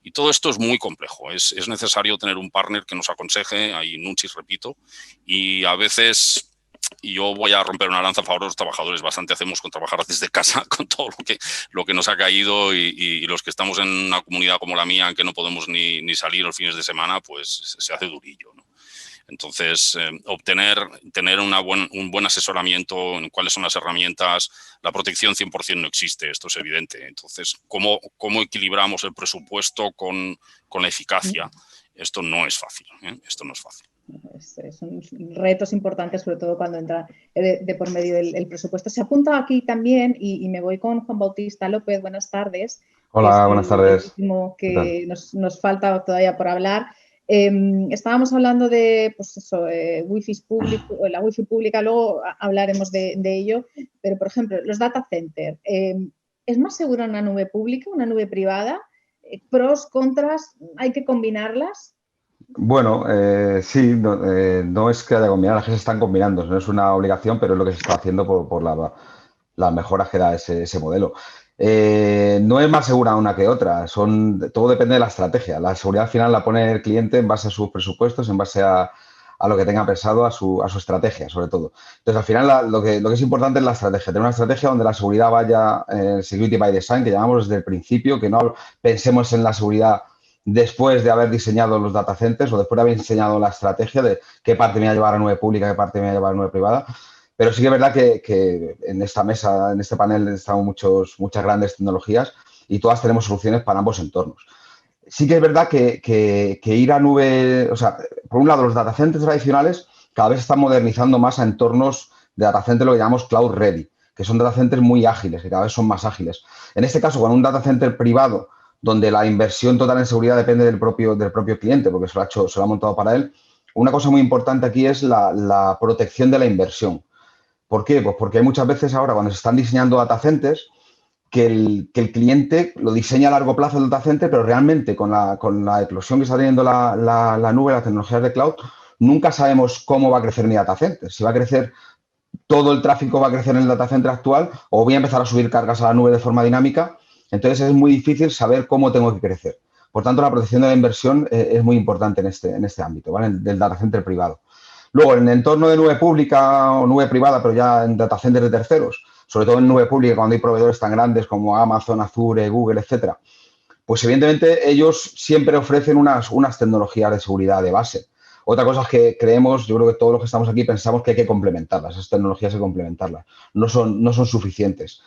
Y todo esto es muy complejo. Es necesario tener un partner que nos aconseje, ahí Nunsis, repito, y a veces, y yo voy a romper una lanza a favor de los trabajadores, bastante hacemos con trabajar desde casa, con todo lo que nos ha caído, y los que estamos en una comunidad como la mía, que no podemos ni salir los fines de semana, pues se hace durillo, ¿no? Entonces, tener un buen asesoramiento en cuáles son las herramientas. La protección 100% no existe, esto es evidente. Entonces, ¿cómo equilibramos el presupuesto con la eficacia? Esto no es fácil, ¿eh? Esto no es fácil. Son retos importantes, sobre todo cuando entra de por medio el presupuesto. Se apunta aquí también, y me voy con Juan Bautista López. Buenas tardes. Hola, buenas tardes. El último que nos falta todavía por hablar. Estábamos hablando de, pues eso, wifi público, la wifi pública, luego hablaremos de ello, pero por ejemplo, los data centers, ¿es más segura una nube pública, una nube privada? ¿Pros, contras, hay que combinarlas? Bueno, sí, no es que haya combinado, las que se están combinando, no es una obligación, pero es lo que se está haciendo por las mejoras que da ese modelo. No es más segura una que otra, todo depende de la estrategia. La seguridad al final la pone el cliente en base a sus presupuestos, en base a lo que tenga pensado, a su estrategia, sobre todo. Entonces, al final lo que es importante es la estrategia, tener una estrategia donde la seguridad vaya, security by design, que llamamos desde el principio, que no pensemos en la seguridad después de haber diseñado los data centers o después de haber diseñado la estrategia de qué parte me va a llevar a nube pública, qué parte me va a llevar a nube privada. Pero sí que es verdad que en esta mesa, en este panel, estamos muchas grandes tecnologías y todas tenemos soluciones para ambos entornos. Sí que es verdad que ir a nube, o sea, por un lado, los data centers tradicionales cada vez están modernizando más a entornos de data center, lo que llamamos cloud ready, que son data centers muy ágiles, que cada vez son más ágiles. En este caso, con un data center privado, donde la inversión total en seguridad depende del propio cliente, porque se lo ha montado para él, una cosa muy importante aquí es la protección de la inversión. ¿Por qué? Pues porque hay muchas veces ahora cuando se están diseñando data centers que el cliente lo diseña a largo plazo el data center, pero realmente con la eclosión que está teniendo la nube, las tecnologías de cloud, nunca sabemos cómo va a crecer mi data center. Si va a crecer, todo el tráfico va a crecer en el data center actual o voy a empezar a subir cargas a la nube de forma dinámica. Entonces es muy difícil saber cómo tengo que crecer. Por tanto, la protección de la inversión es muy importante en este ámbito, ¿vale? Del data center privado. Luego, en el entorno de nube pública o nube privada, pero ya en data centers de terceros, sobre todo en nube pública, cuando hay proveedores tan grandes como Amazon, Azure, Google, etcétera, pues evidentemente ellos siempre ofrecen unas tecnologías de seguridad de base. Otra cosa es que creemos, yo creo que todos los que estamos aquí pensamos que hay que complementarlas, esas tecnologías hay que complementarlas, no son suficientes.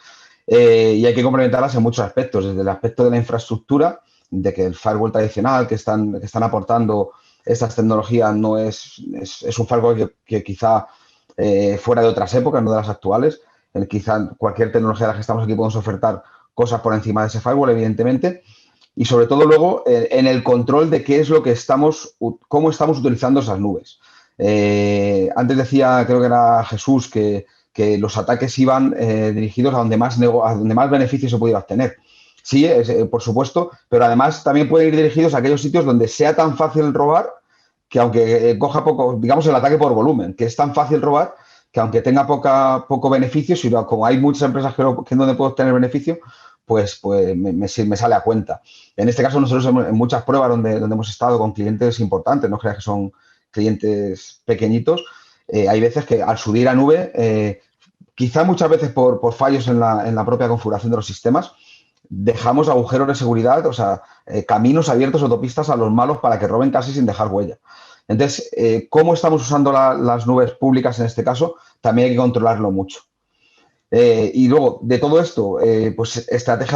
Y hay que complementarlas en muchos aspectos, desde el aspecto de la infraestructura, de que el firewall tradicional que están aportando estas tecnologías no es un firewall que quizá fuera de otras épocas, no de las actuales. Quizá cualquier tecnología de la que estamos aquí podemos ofertar cosas por encima de ese firewall, evidentemente. Y sobre todo luego en el control de qué es lo que cómo estamos utilizando esas nubes. Antes decía, creo que era Jesús, que los ataques iban dirigidos a donde más beneficios se pudiera obtener. Sí, por supuesto, pero además también pueden ir dirigidos a aquellos sitios donde sea tan fácil robar que aunque coja poco, digamos el ataque por volumen, que es tan fácil robar que aunque tenga poco beneficio, si como hay muchas empresas que no puedo obtener beneficio, pues me sale a cuenta. En este caso nosotros en muchas pruebas donde hemos estado con clientes importantes, no creas que son clientes pequeñitos, hay veces que al subir a nube, quizá muchas veces por fallos en la propia configuración de los sistemas, dejamos agujeros de seguridad, o sea, caminos abiertos, autopistas a los malos para que roben casi sin dejar huella. Entonces, ¿cómo estamos usando las nubes públicas en este caso? También hay que controlarlo mucho. Y luego, de todo esto, pues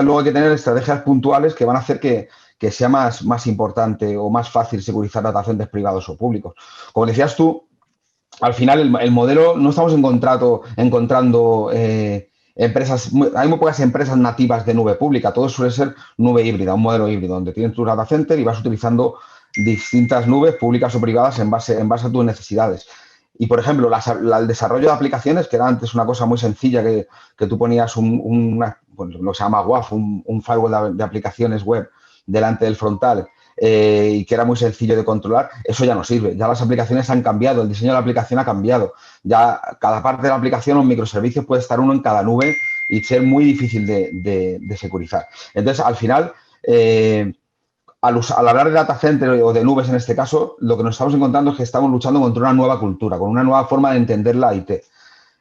luego hay que tener estrategias puntuales que van a hacer que sea más importante o más fácil securizar data centers privados o públicos. Como decías tú, al final el modelo no estamos encontrando empresas, hay muy pocas empresas nativas de nube pública, todo suele ser nube híbrida, un modelo híbrido, donde tienes tu data center y vas utilizando distintas nubes públicas o privadas en base a tus necesidades. Y, por ejemplo, el desarrollo de aplicaciones, que era antes una cosa muy sencilla, que tú ponías lo que se llama WAF, un firewall de aplicaciones web delante del frontal, y que era muy sencillo de controlar, eso ya no sirve. Ya las aplicaciones han cambiado, el diseño de la aplicación ha cambiado. Ya cada parte de la aplicación o microservicios puede estar uno en cada nube y ser muy difícil de securizar. Entonces, al final, al hablar de data center o de nubes en este caso, lo que nos estamos encontrando es que estamos luchando contra una nueva cultura, con una nueva forma de entender la IT.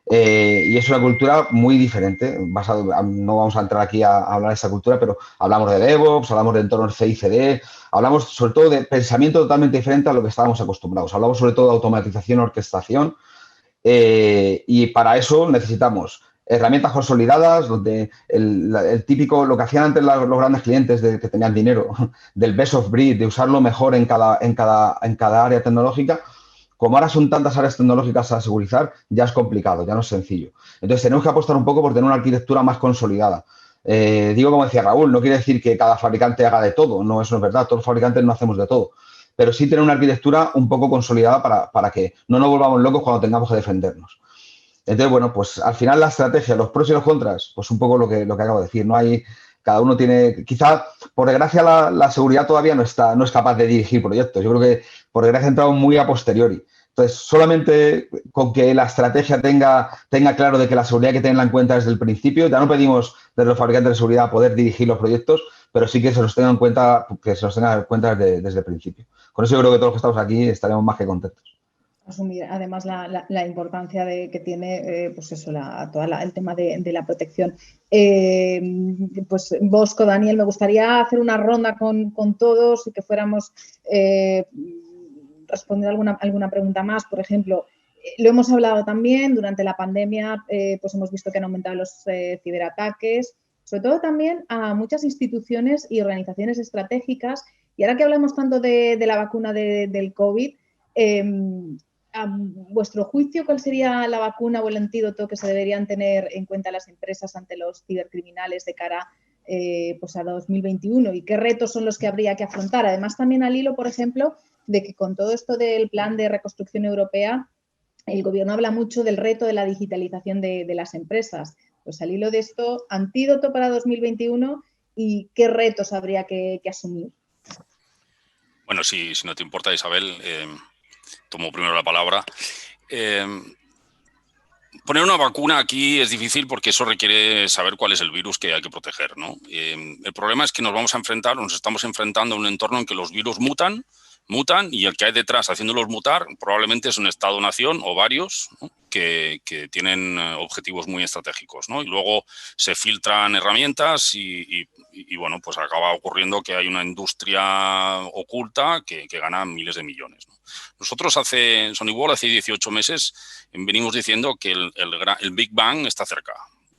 Y es una cultura muy diferente. No vamos a entrar aquí a hablar de esa cultura, pero hablamos de DevOps, hablamos de entornos CI/CD, hablamos sobre todo de pensamiento totalmente diferente a lo que estábamos acostumbrados. Hablamos sobre todo de automatización, orquestación, y para eso necesitamos herramientas consolidadas, donde el típico, lo que hacían antes los grandes clientes que tenían dinero, del best of breed, de usarlo mejor en cada área tecnológica. Como ahora son tantas áreas tecnológicas a segurizar, ya es complicado, ya no es sencillo. Entonces, tenemos que apostar un poco por tener una arquitectura más consolidada. Digo, como decía Raúl, no quiere decir que cada fabricante haga de todo, no, eso no es verdad, todos los fabricantes no hacemos de todo, pero sí tener una arquitectura un poco consolidada para que no nos volvamos locos cuando tengamos que defendernos. Entonces, bueno, pues al final la estrategia, los pros y los contras, pues un poco lo que acabo de decir, no hay... Cada uno tiene, quizá, por desgracia, la seguridad todavía no es capaz de dirigir proyectos. Yo creo que, por desgracia, ha entrado muy a posteriori. Entonces, solamente con que la estrategia tenga claro de que la seguridad hay que tenerla en cuenta desde el principio, ya no pedimos desde los fabricantes de seguridad poder dirigir los proyectos, pero sí que se los tengan en cuenta, desde el principio. Con eso yo creo que todos los que estamos aquí estaremos más que contentos. Asumir además la importancia que tiene pues eso, todo el tema de la protección. Pues Bosco, Daniel, me gustaría hacer una ronda con todos y que fuéramos respondiendo alguna pregunta más. Por ejemplo, lo hemos hablado también, durante la pandemia pues hemos visto que han aumentado los ciberataques, sobre todo también a muchas instituciones y organizaciones estratégicas. Y ahora que hablamos tanto de la vacuna del COVID, a vuestro juicio, ¿cuál sería la vacuna o el antídoto que se deberían tener en cuenta las empresas ante los cibercriminales de cara pues a 2021? ¿Y qué retos son los que habría que afrontar? Además, también al hilo, por ejemplo, de que con todo esto del plan de reconstrucción europea, el gobierno habla mucho del reto de la digitalización de las empresas. Pues al hilo de esto, antídoto para 2021 y qué retos habría que asumir. Bueno, si no te importa, Isabel, tomo primero la palabra. Poner una vacuna aquí es difícil porque eso requiere saber cuál es el virus que hay que proteger, ¿no? El problema es que nos estamos enfrentando a un entorno en que los virus mutan y el que hay detrás haciéndolos mutar probablemente es un Estado-nación o varios, ¿no? que tienen objetivos muy estratégicos, ¿no? Y luego se filtran herramientas y bueno, pues acaba ocurriendo que hay una industria oculta que gana miles de millones, ¿no? Nosotros hace 18 meses venimos diciendo que el Big Bang está cerca.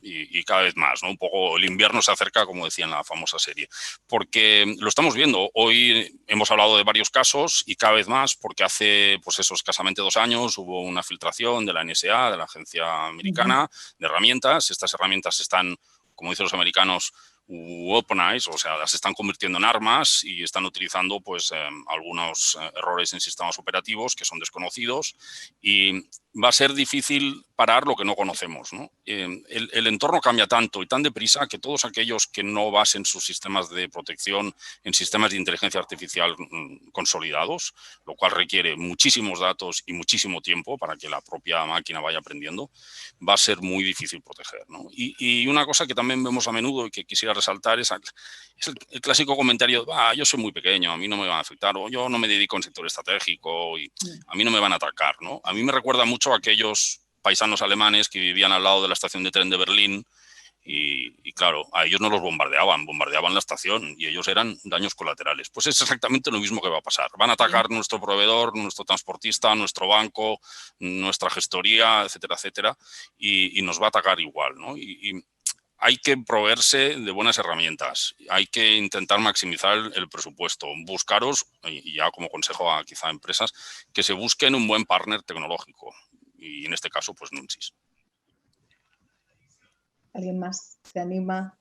Y cada vez más, ¿no? Un poco el invierno se acerca, como decía en la famosa serie. Porque lo estamos viendo. Hoy hemos hablado de varios casos y cada vez más, porque hace, pues eso, escasamente 2 años hubo una filtración de la NSA, de la agencia americana, de herramientas. Estas herramientas están, como dicen los americanos, weaponized, o sea, las están convirtiendo en armas y están utilizando pues algunos errores en sistemas operativos que son desconocidos y va a ser difícil parar lo que no conocemos, ¿no? El entorno cambia tanto y tan deprisa que todos aquellos que no basen sus sistemas de protección en sistemas de inteligencia artificial consolidados, lo cual requiere muchísimos datos y muchísimo tiempo para que la propia máquina vaya aprendiendo, va a ser muy difícil proteger, ¿no? Y una cosa que también vemos a menudo y que quisiera resaltar es el clásico comentario, yo soy muy pequeño, a mí no me van a afectar, o yo no me dedico a un sector estratégico y a mí no me van a atacar, ¿no? A mí me recuerda mucho a aquellos paisanos alemanes que vivían al lado de la estación de tren de Berlín y claro, a ellos no los bombardeaban la estación y ellos eran daños colaterales. Pues es exactamente lo mismo que va a pasar. Van a atacar nuestro proveedor, nuestro transportista, nuestro banco, nuestra gestoría, etcétera, etcétera, y nos va a atacar igual, ¿no? Y hay que proveerse de buenas herramientas, hay que intentar maximizar el presupuesto, buscaros, y ya como consejo a quizá empresas, que se busquen un buen partner tecnológico y en este caso pues Nunsis. ¿Alguien más se anima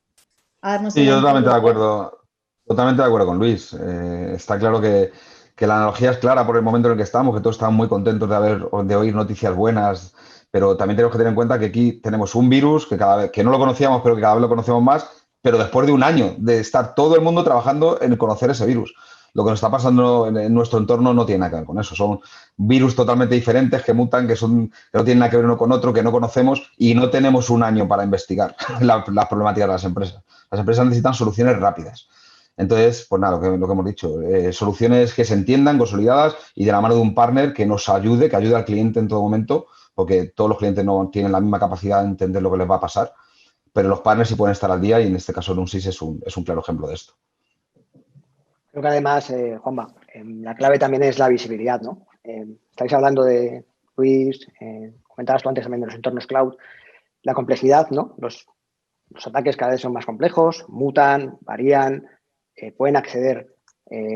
a darnos Sí, yo totalmente de acuerdo con Luis. Está claro que la analogía es clara por el momento en el que estamos, que todos estamos muy contentos de oír noticias buenas, pero también tenemos que tener en cuenta que aquí tenemos un virus que no lo conocíamos, pero que cada vez lo conocemos más, pero después de un año de estar todo el mundo trabajando en conocer ese virus. Lo que nos está pasando en nuestro entorno no tiene nada que ver con eso. Son virus totalmente diferentes que mutan, que no tienen nada que ver uno con otro, que no conocemos y no tenemos un año para investigar las problemáticas de las empresas. Las empresas necesitan soluciones rápidas. Entonces, pues nada, lo que hemos dicho, soluciones que se entiendan, consolidadas y de la mano de un partner que nos ayude, que ayude al cliente en todo momento, porque todos los clientes no tienen la misma capacidad de entender lo que les va a pasar, pero los partners sí pueden estar al día y en este caso Nunsis es un claro ejemplo de esto. Creo que además, Juanma, la clave también es la visibilidad, ¿no? Estáis hablando de, Luis, comentabas tú antes también de los entornos cloud, la complejidad, ¿no? Los ataques cada vez son más complejos, mutan, varían, pueden acceder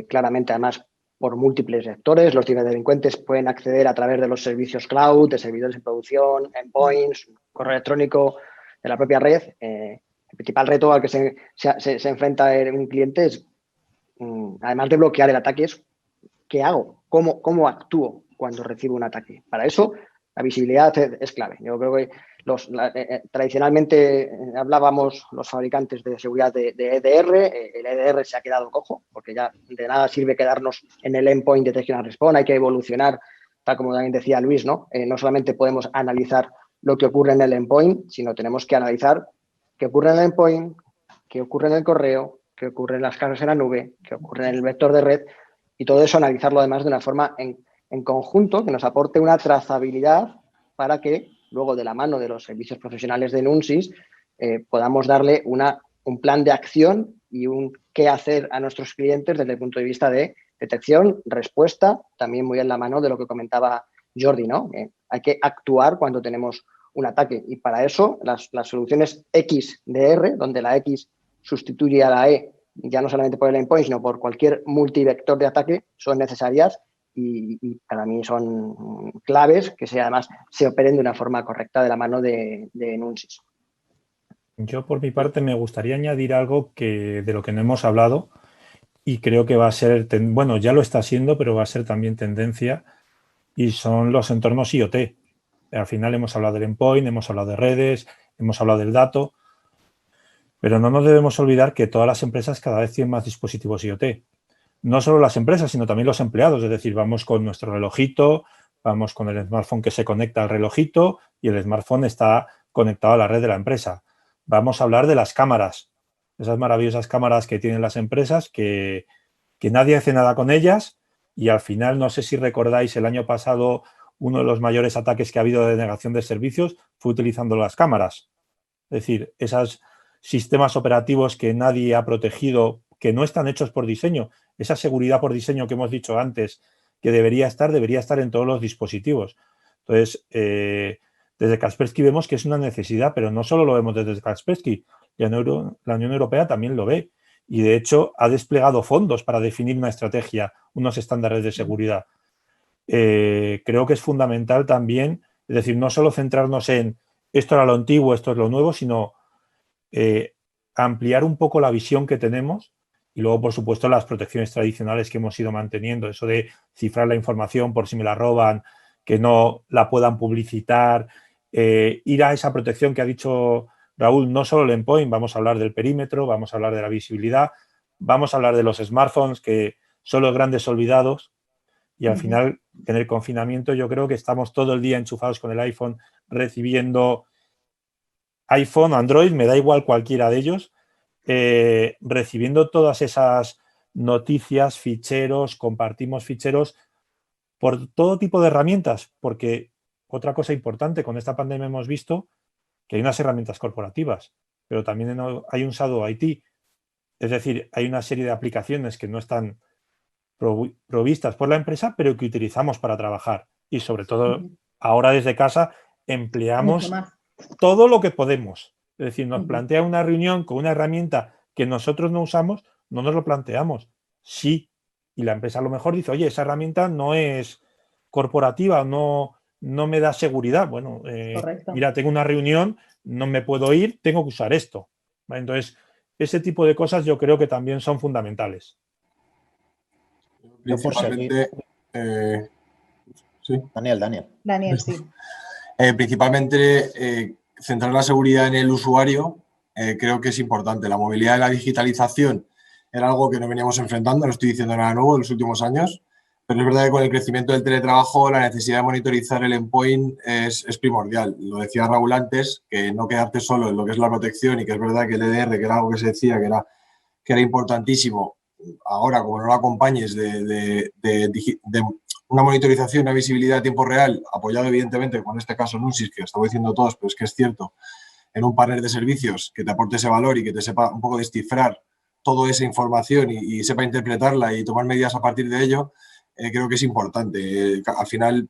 claramente además por múltiples vectores. Los ciberdelincuentes pueden acceder a través de los servicios cloud, de servidores en producción, endpoints, correo electrónico, de la propia red. El principal reto al que se enfrenta un cliente es, además de bloquear el ataque, es ¿qué hago? ¿Cómo actúo cuando recibo un ataque? Para eso, la visibilidad es clave. Yo creo que tradicionalmente hablábamos los fabricantes de seguridad de EDR. El EDR se ha quedado cojo porque ya de nada sirve quedarnos en el endpoint detection and response. Hay que evolucionar, tal como también decía Luis, ¿no? No solamente podemos analizar lo que ocurre en el endpoint, sino tenemos que analizar qué ocurre en el endpoint, qué ocurre en el correo, qué ocurre en las cajas en la nube, qué ocurre en el vector de red y todo eso analizarlo además de una forma en conjunto que nos aporte una trazabilidad para que luego de la mano de los servicios profesionales de Nunsis podamos darle un plan de acción y un qué hacer a nuestros clientes desde el punto de vista de detección, respuesta, también muy en la mano de lo que comentaba Jordi, ¿no? Hay que actuar cuando tenemos un ataque y para eso las soluciones XDR, donde la X sustituye a la E ya no solamente por el endpoint, sino por cualquier multivector de ataque, son necesarias y para mí son claves que además se operen de una forma correcta de la mano de Nunsis. Yo, por mi parte, me gustaría añadir algo de lo que no hemos hablado y creo que va a ser, bueno, ya lo está siendo, pero va a ser también tendencia y son los entornos IoT. Al final hemos hablado del endpoint, hemos hablado de redes, hemos hablado del dato, pero no nos debemos olvidar que todas las empresas cada vez tienen más dispositivos IoT. No solo las empresas, sino también los empleados. Es decir, vamos con nuestro relojito, vamos con el smartphone que se conecta al relojito, y el smartphone está conectado a la red de la empresa. Vamos a hablar de las cámaras, esas maravillosas cámaras que tienen las empresas, que nadie hace nada con ellas y al final, no sé si recordáis, el año pasado uno de los mayores ataques que ha habido de denegación de servicios fue utilizando las cámaras. Es decir, esos sistemas operativos que nadie ha protegido, que no están hechos por diseño, esa seguridad por diseño que hemos dicho antes, que debería estar en todos los dispositivos. Entonces, desde Kaspersky vemos que es una necesidad, pero no solo lo vemos desde Kaspersky, la Unión Europea también lo ve y, de hecho, ha desplegado fondos para definir una estrategia, unos estándares de seguridad. Creo que es fundamental también, es decir, no solo centrarnos en esto era lo antiguo, esto es lo nuevo, sino ampliar un poco la visión que tenemos y luego, por supuesto, las protecciones tradicionales que hemos ido manteniendo, eso de cifrar la información por si me la roban, que no la puedan publicitar, ir a esa protección que ha dicho Raúl, no solo el endpoint, vamos a hablar del perímetro, vamos a hablar de la visibilidad, vamos a hablar de los smartphones, que son los grandes olvidados, y al final, en el confinamiento, yo creo que estamos todo el día enchufados con el iPhone, recibiendo iPhone, Android, me da igual cualquiera de ellos, recibiendo todas esas noticias, ficheros, compartimos ficheros por todo tipo de herramientas, porque otra cosa importante, con esta pandemia hemos visto que hay unas herramientas corporativas, pero también hay un shadow IT, es decir, hay una serie de aplicaciones que no están provistas por la empresa, pero que utilizamos para trabajar y, sobre todo, ahora desde casa empleamos todo lo que podemos. Es decir, nos plantea una reunión con una herramienta que nosotros no usamos, no nos lo planteamos. Sí, y la empresa a lo mejor dice, oye, esa herramienta no es corporativa, no me da seguridad. Bueno, mira, tengo una reunión, no me puedo ir, tengo que usar esto. ¿Vale? Entonces, ese tipo de cosas yo creo que también son fundamentales. Principalmente, ¿sí? Daniel, sí. Principalmente, centrar la seguridad en el usuario creo que es importante. La movilidad y la digitalización era algo que nos veníamos enfrentando, no estoy diciendo nada nuevo en los últimos años, pero es verdad que con el crecimiento del teletrabajo la necesidad de monitorizar el endpoint es primordial. Lo decía Raúl antes, que no quedarte solo en lo que es la protección y que es verdad que el EDR, que era algo que se decía que era importantísimo, ahora como no lo acompañes de una monitorización, una visibilidad a tiempo real, apoyado evidentemente con este caso Nunsys, que estamos diciendo todos, pero es que es cierto, en un partner de servicios que te aporte ese valor y que te sepa un poco descifrar toda esa información y sepa interpretarla y tomar medidas a partir de ello, creo que es importante. Al final,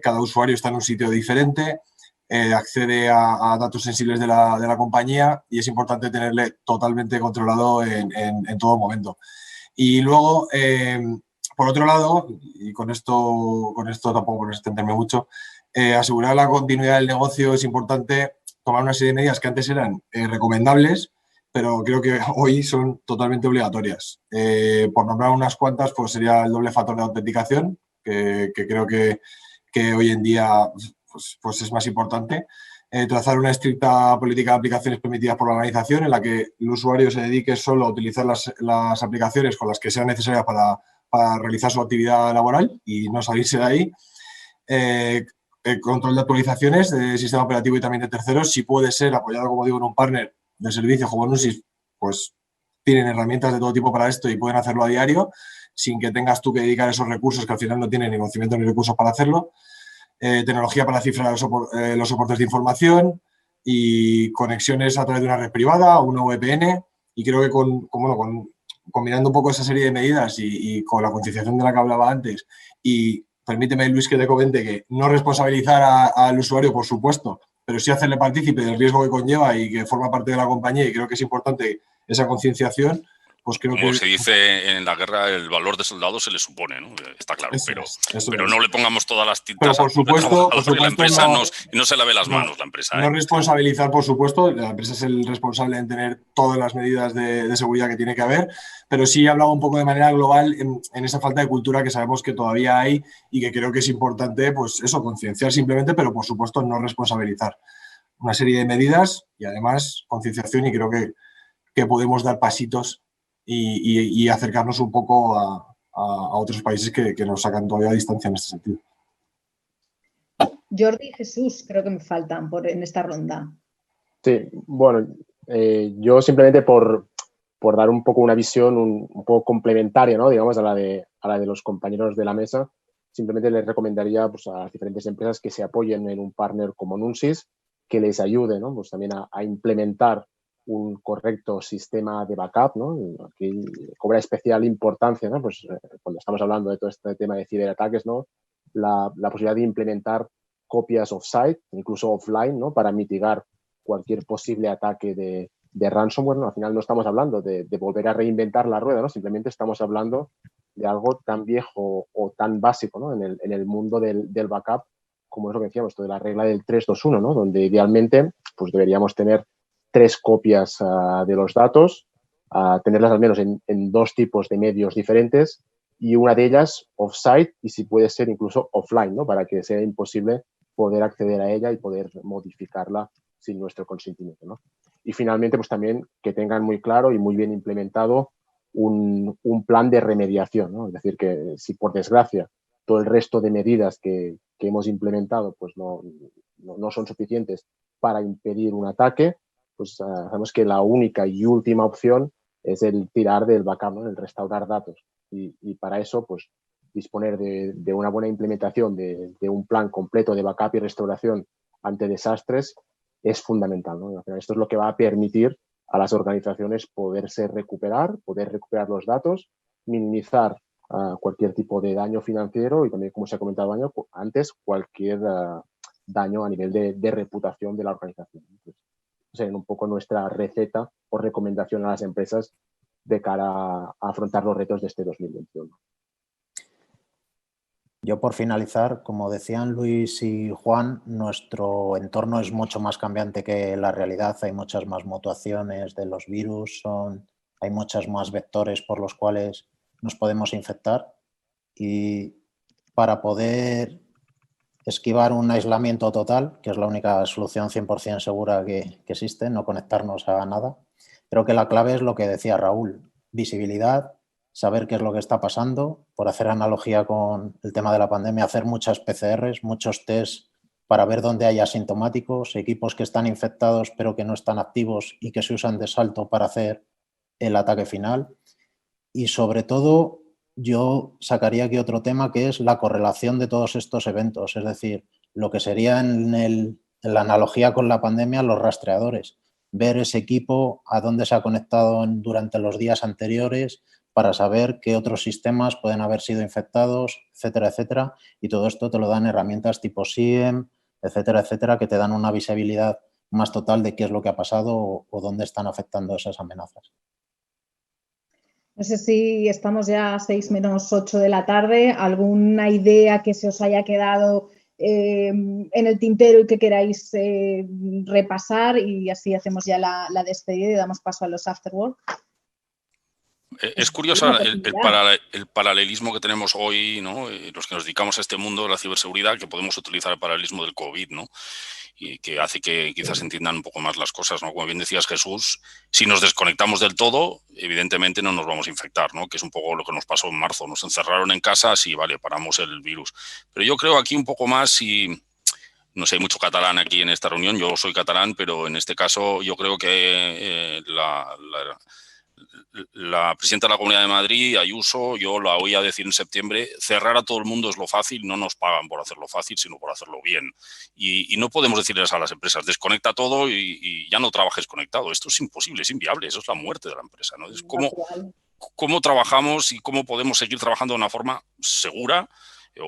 cada usuario está en un sitio diferente, accede a datos sensibles de la compañía y es importante tenerle totalmente controlado en todo momento. Y luego, por otro lado, y con esto tampoco por extenderme mucho, asegurar la continuidad del negocio es importante tomar una serie de medidas que antes eran recomendables, pero creo que hoy son totalmente obligatorias. Por nombrar unas cuantas, pues sería el doble factor de autenticación, que creo que hoy en día pues es más importante. Trazar una estricta política de aplicaciones permitidas por la organización en la que el usuario se dedique solo a utilizar las aplicaciones con las que sean necesarias para realizar su actividad laboral y no salirse de ahí. Control de actualizaciones del sistema operativo y también de terceros, si puede ser apoyado, como digo, en un partner de servicio como Nunsys, pues tienen herramientas de todo tipo para esto y pueden hacerlo a diario sin que tengas tú que dedicar esos recursos que al final no tienen ni conocimiento ni recursos para hacerlo. Tecnología para cifrar los soportes de información y conexiones a través de una red privada o una VPN. Y creo que combinando un poco esa serie de medidas y con la concienciación de la que hablaba antes, y permíteme, Luis, que te comente que no responsabilizar al usuario, por supuesto, pero sí hacerle partícipe del riesgo que conlleva y que forma parte de la compañía, y creo que es importante esa concienciación. Pues creo como se dice en la guerra, el valor de soldado se le supone, ¿no? Está claro, pero no le pongamos todas las tintas por supuesto, que la empresa no se lave las manos, la empresa. No responsabilizar, por supuesto, la empresa es el responsable en tener todas las medidas de seguridad que tiene que haber, pero sí he hablado un poco de manera global en esa falta de cultura que sabemos que todavía hay y que creo que es importante, pues eso, concienciar simplemente, pero por supuesto no responsabilizar. Una serie de medidas y además concienciación, y creo que podemos dar pasitos y acercarnos un poco a otros países que nos sacan todavía a distancia en este sentido. Jordi y Jesús creo que me faltan en esta ronda. Sí, bueno, yo simplemente por dar un poco una visión un poco complementaria, ¿no? Digamos, a la de los compañeros de la mesa, simplemente les recomendaría pues, a las diferentes empresas que se apoyen en un partner como Nunsis, que les ayude, ¿no? Pues también a implementar un correcto sistema de backup, ¿no? Aquí cobra especial importancia, ¿no? Pues cuando estamos hablando de todo este tema de ciberataques, ¿no? La posibilidad de implementar copias off-site, incluso offline, ¿no? Para mitigar cualquier posible ataque de ransomware, ¿no? Al final no estamos hablando de volver a reinventar la rueda, ¿no? Simplemente estamos hablando de algo tan viejo o tan básico, ¿no? En el mundo del backup, como es lo que decíamos, esto de la regla del 3-2-1, ¿no? Donde idealmente pues deberíamos tener 3 copias de los datos, tenerlas al menos en 2 tipos de medios diferentes y una de ellas off-site y si puede ser incluso offline, ¿no? Para que sea imposible poder acceder a ella y poder modificarla sin nuestro consentimiento, ¿no? Y finalmente, pues también que tengan muy claro y muy bien implementado un plan de remediación, ¿no? Es decir, que si por desgracia todo el resto de medidas que hemos implementado pues no son suficientes para impedir un ataque, pues sabemos que la única y última opción es el tirar del backup, ¿no? El restaurar datos. Y para eso, pues disponer de una buena implementación de un plan completo de backup y restauración ante desastres es fundamental, ¿no? Esto es lo que va a permitir a las organizaciones poder recuperar los datos, minimizar cualquier tipo de daño financiero y también, como se ha comentado antes, cualquier daño a nivel de reputación de la organización. Entonces, sería un poco nuestra receta o recomendación a las empresas de cara a afrontar los retos de este 2021. Yo, por finalizar, como decían Luis y Juan, nuestro entorno es mucho más cambiante que la realidad. Hay muchas más mutaciones de los virus, hay muchos más vectores por los cuales nos podemos infectar. Y para poder esquivar un aislamiento total, que es la única solución 100% segura que existe, no conectarnos a nada, creo que la clave es lo que decía Raúl, visibilidad, saber qué es lo que está pasando, por hacer analogía con el tema de la pandemia, hacer muchas PCRs, muchos tests para ver dónde hay asintomáticos, equipos que están infectados pero que no están activos y que se usan de salto para hacer el ataque final. Y sobre todo, yo sacaría aquí otro tema que es la correlación de todos estos eventos, es decir, lo que sería en la analogía con la pandemia, los rastreadores, ver ese equipo, a dónde se ha conectado durante los días anteriores para saber qué otros sistemas pueden haber sido infectados, etcétera, etcétera. Y todo esto te lo dan herramientas tipo SIEM, etcétera, etcétera, que te dan una visibilidad más total de qué es lo que ha pasado o dónde están afectando esas amenazas. No sé si estamos ya a 6 menos 8 de la tarde. ¿Alguna idea que se os haya quedado en el tintero y que queráis repasar? Y así hacemos ya la despedida y damos paso a los afterwork. Es curioso el paralelismo que tenemos hoy, ¿no? Los que nos dedicamos a este mundo de la ciberseguridad, que podemos utilizar el paralelismo del COVID, ¿no? Y que hace que quizás entiendan un poco más las cosas, ¿no? Como bien decías, Jesús, si nos desconectamos del todo, evidentemente no nos vamos a infectar, ¿no? Que es un poco lo que nos pasó en marzo. Nos encerraron en casa, sí, vale, paramos el virus. Pero yo creo aquí un poco más y... No sé, hay mucho catalán aquí en esta reunión, yo soy catalán, pero en este caso yo creo que la presidenta de la Comunidad de Madrid, Ayuso, yo la oía decir en septiembre, cerrar a todo el mundo es lo fácil, no nos pagan por hacerlo fácil, sino por hacerlo bien. Y no podemos decirles a las empresas, desconecta todo y ya no trabajes conectado. Esto es imposible, es inviable, eso es la muerte de la empresa, ¿no? Es cómo trabajamos y cómo podemos seguir trabajando de una forma segura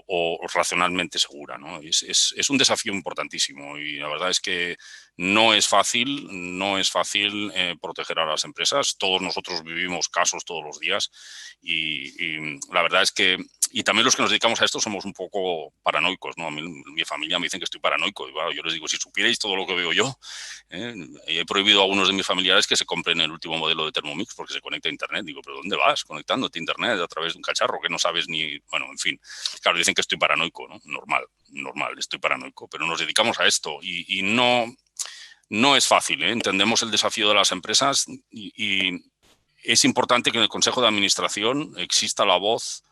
o racionalmente segura, ¿no? Es un desafío importantísimo y la verdad es que no es fácil proteger a las empresas. Todos nosotros vivimos casos todos los días y la verdad es que, y también los que nos dedicamos a esto somos un poco paranoicos, ¿no? A mí, mi familia me dicen que estoy paranoico y bueno, yo les digo, si supierais todo lo que veo yo, he prohibido a algunos de mis familiares que se compren el último modelo de Thermomix porque se conecta a internet. Digo, ¿pero dónde vas? Conectándote a internet a través de un cacharro que no sabes ni... Bueno, en fin. Claro, dicen que estoy paranoico, ¿no? Normal, estoy paranoico, pero nos dedicamos a esto y no es fácil, ¿eh? Entendemos el desafío de las empresas y es importante que en el Consejo de Administración exista la voz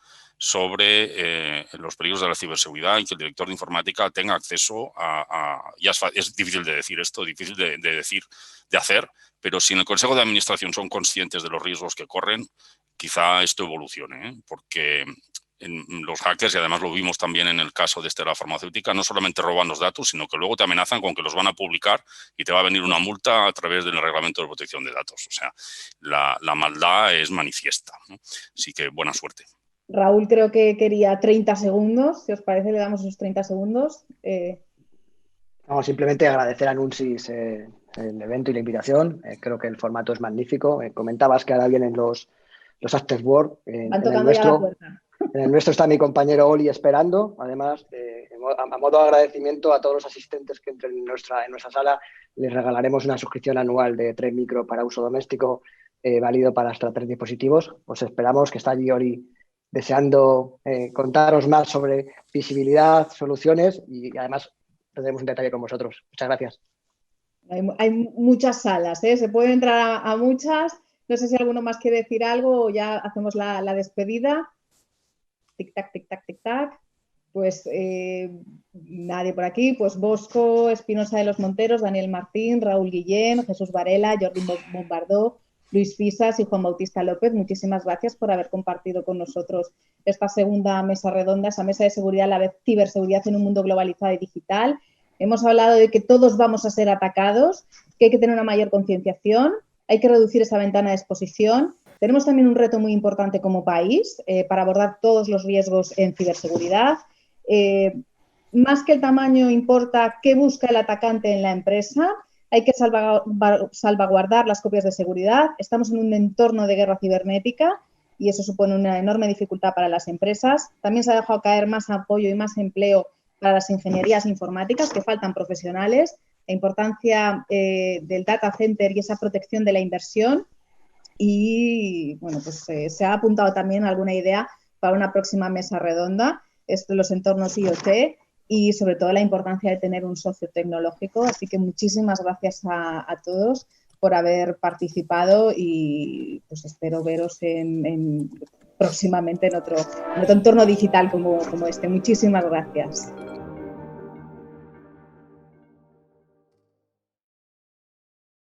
sobre los peligros de la ciberseguridad y que el director de informática tenga acceso ya es difícil de decir esto, difícil de hacer, pero si en el Consejo de Administración son conscientes de los riesgos que corren, quizá esto evolucione, porque los hackers, y además lo vimos también en el caso de la farmacéutica, no solamente roban los datos, sino que luego te amenazan con que los van a publicar y te va a venir una multa a través del reglamento de protección de datos. O sea, la maldad es manifiesta, ¿no? Así que buena suerte. Raúl creo que quería 30 segundos. Si os parece, le damos esos 30 segundos. No, simplemente agradecer a Nunsis el evento y la invitación. Creo que el formato es magnífico. Comentabas que ahora vienen los After Work. Van tocando ya la puerta. En el nuestro está mi compañero Oli esperando. Además, a modo de agradecimiento a todos los asistentes que entren en nuestra sala, les regalaremos una suscripción anual de 3 micro para uso doméstico, válido para hasta 3 dispositivos. Os esperamos, que está allí Oli deseando contaros más sobre visibilidad, soluciones, y además tendremos un detalle con vosotros. Muchas gracias. Hay muchas salas, ¿eh? Se puede entrar a muchas. No sé si alguno más quiere decir algo o ya hacemos la despedida. Tic-tac, tic-tac, tic-tac. Pues nadie por aquí. Pues Bosco, Espinosa de los Monteros, Daniel Martín, Raúl Guillén, Jesús Varela, Jordi Bombardó, Luis Fisas y Juan Bautista López. Muchísimas gracias por haber compartido con nosotros esta segunda mesa redonda, esa mesa de seguridad, a la vez ciberseguridad en un mundo globalizado y digital. Hemos hablado de que todos vamos a ser atacados, que hay que tener una mayor concienciación, hay que reducir esa ventana de exposición. Tenemos también un reto muy importante como país para abordar todos los riesgos en ciberseguridad. Más que el tamaño, importa qué busca el atacante en la empresa. Hay que salvaguardar las copias de seguridad. Estamos en un entorno de guerra cibernética y eso supone una enorme dificultad para las empresas. También se ha dejado caer más apoyo y más empleo para las ingenierías informáticas, que faltan profesionales. La importancia del data center y esa protección de la inversión. Y bueno, pues se ha apuntado también alguna idea para una próxima mesa redonda, los entornos IoT y sobre todo la importancia de tener un socio tecnológico. Así que muchísimas gracias a todos por haber participado y pues espero veros próximamente en otro entorno digital como este. Muchísimas gracias.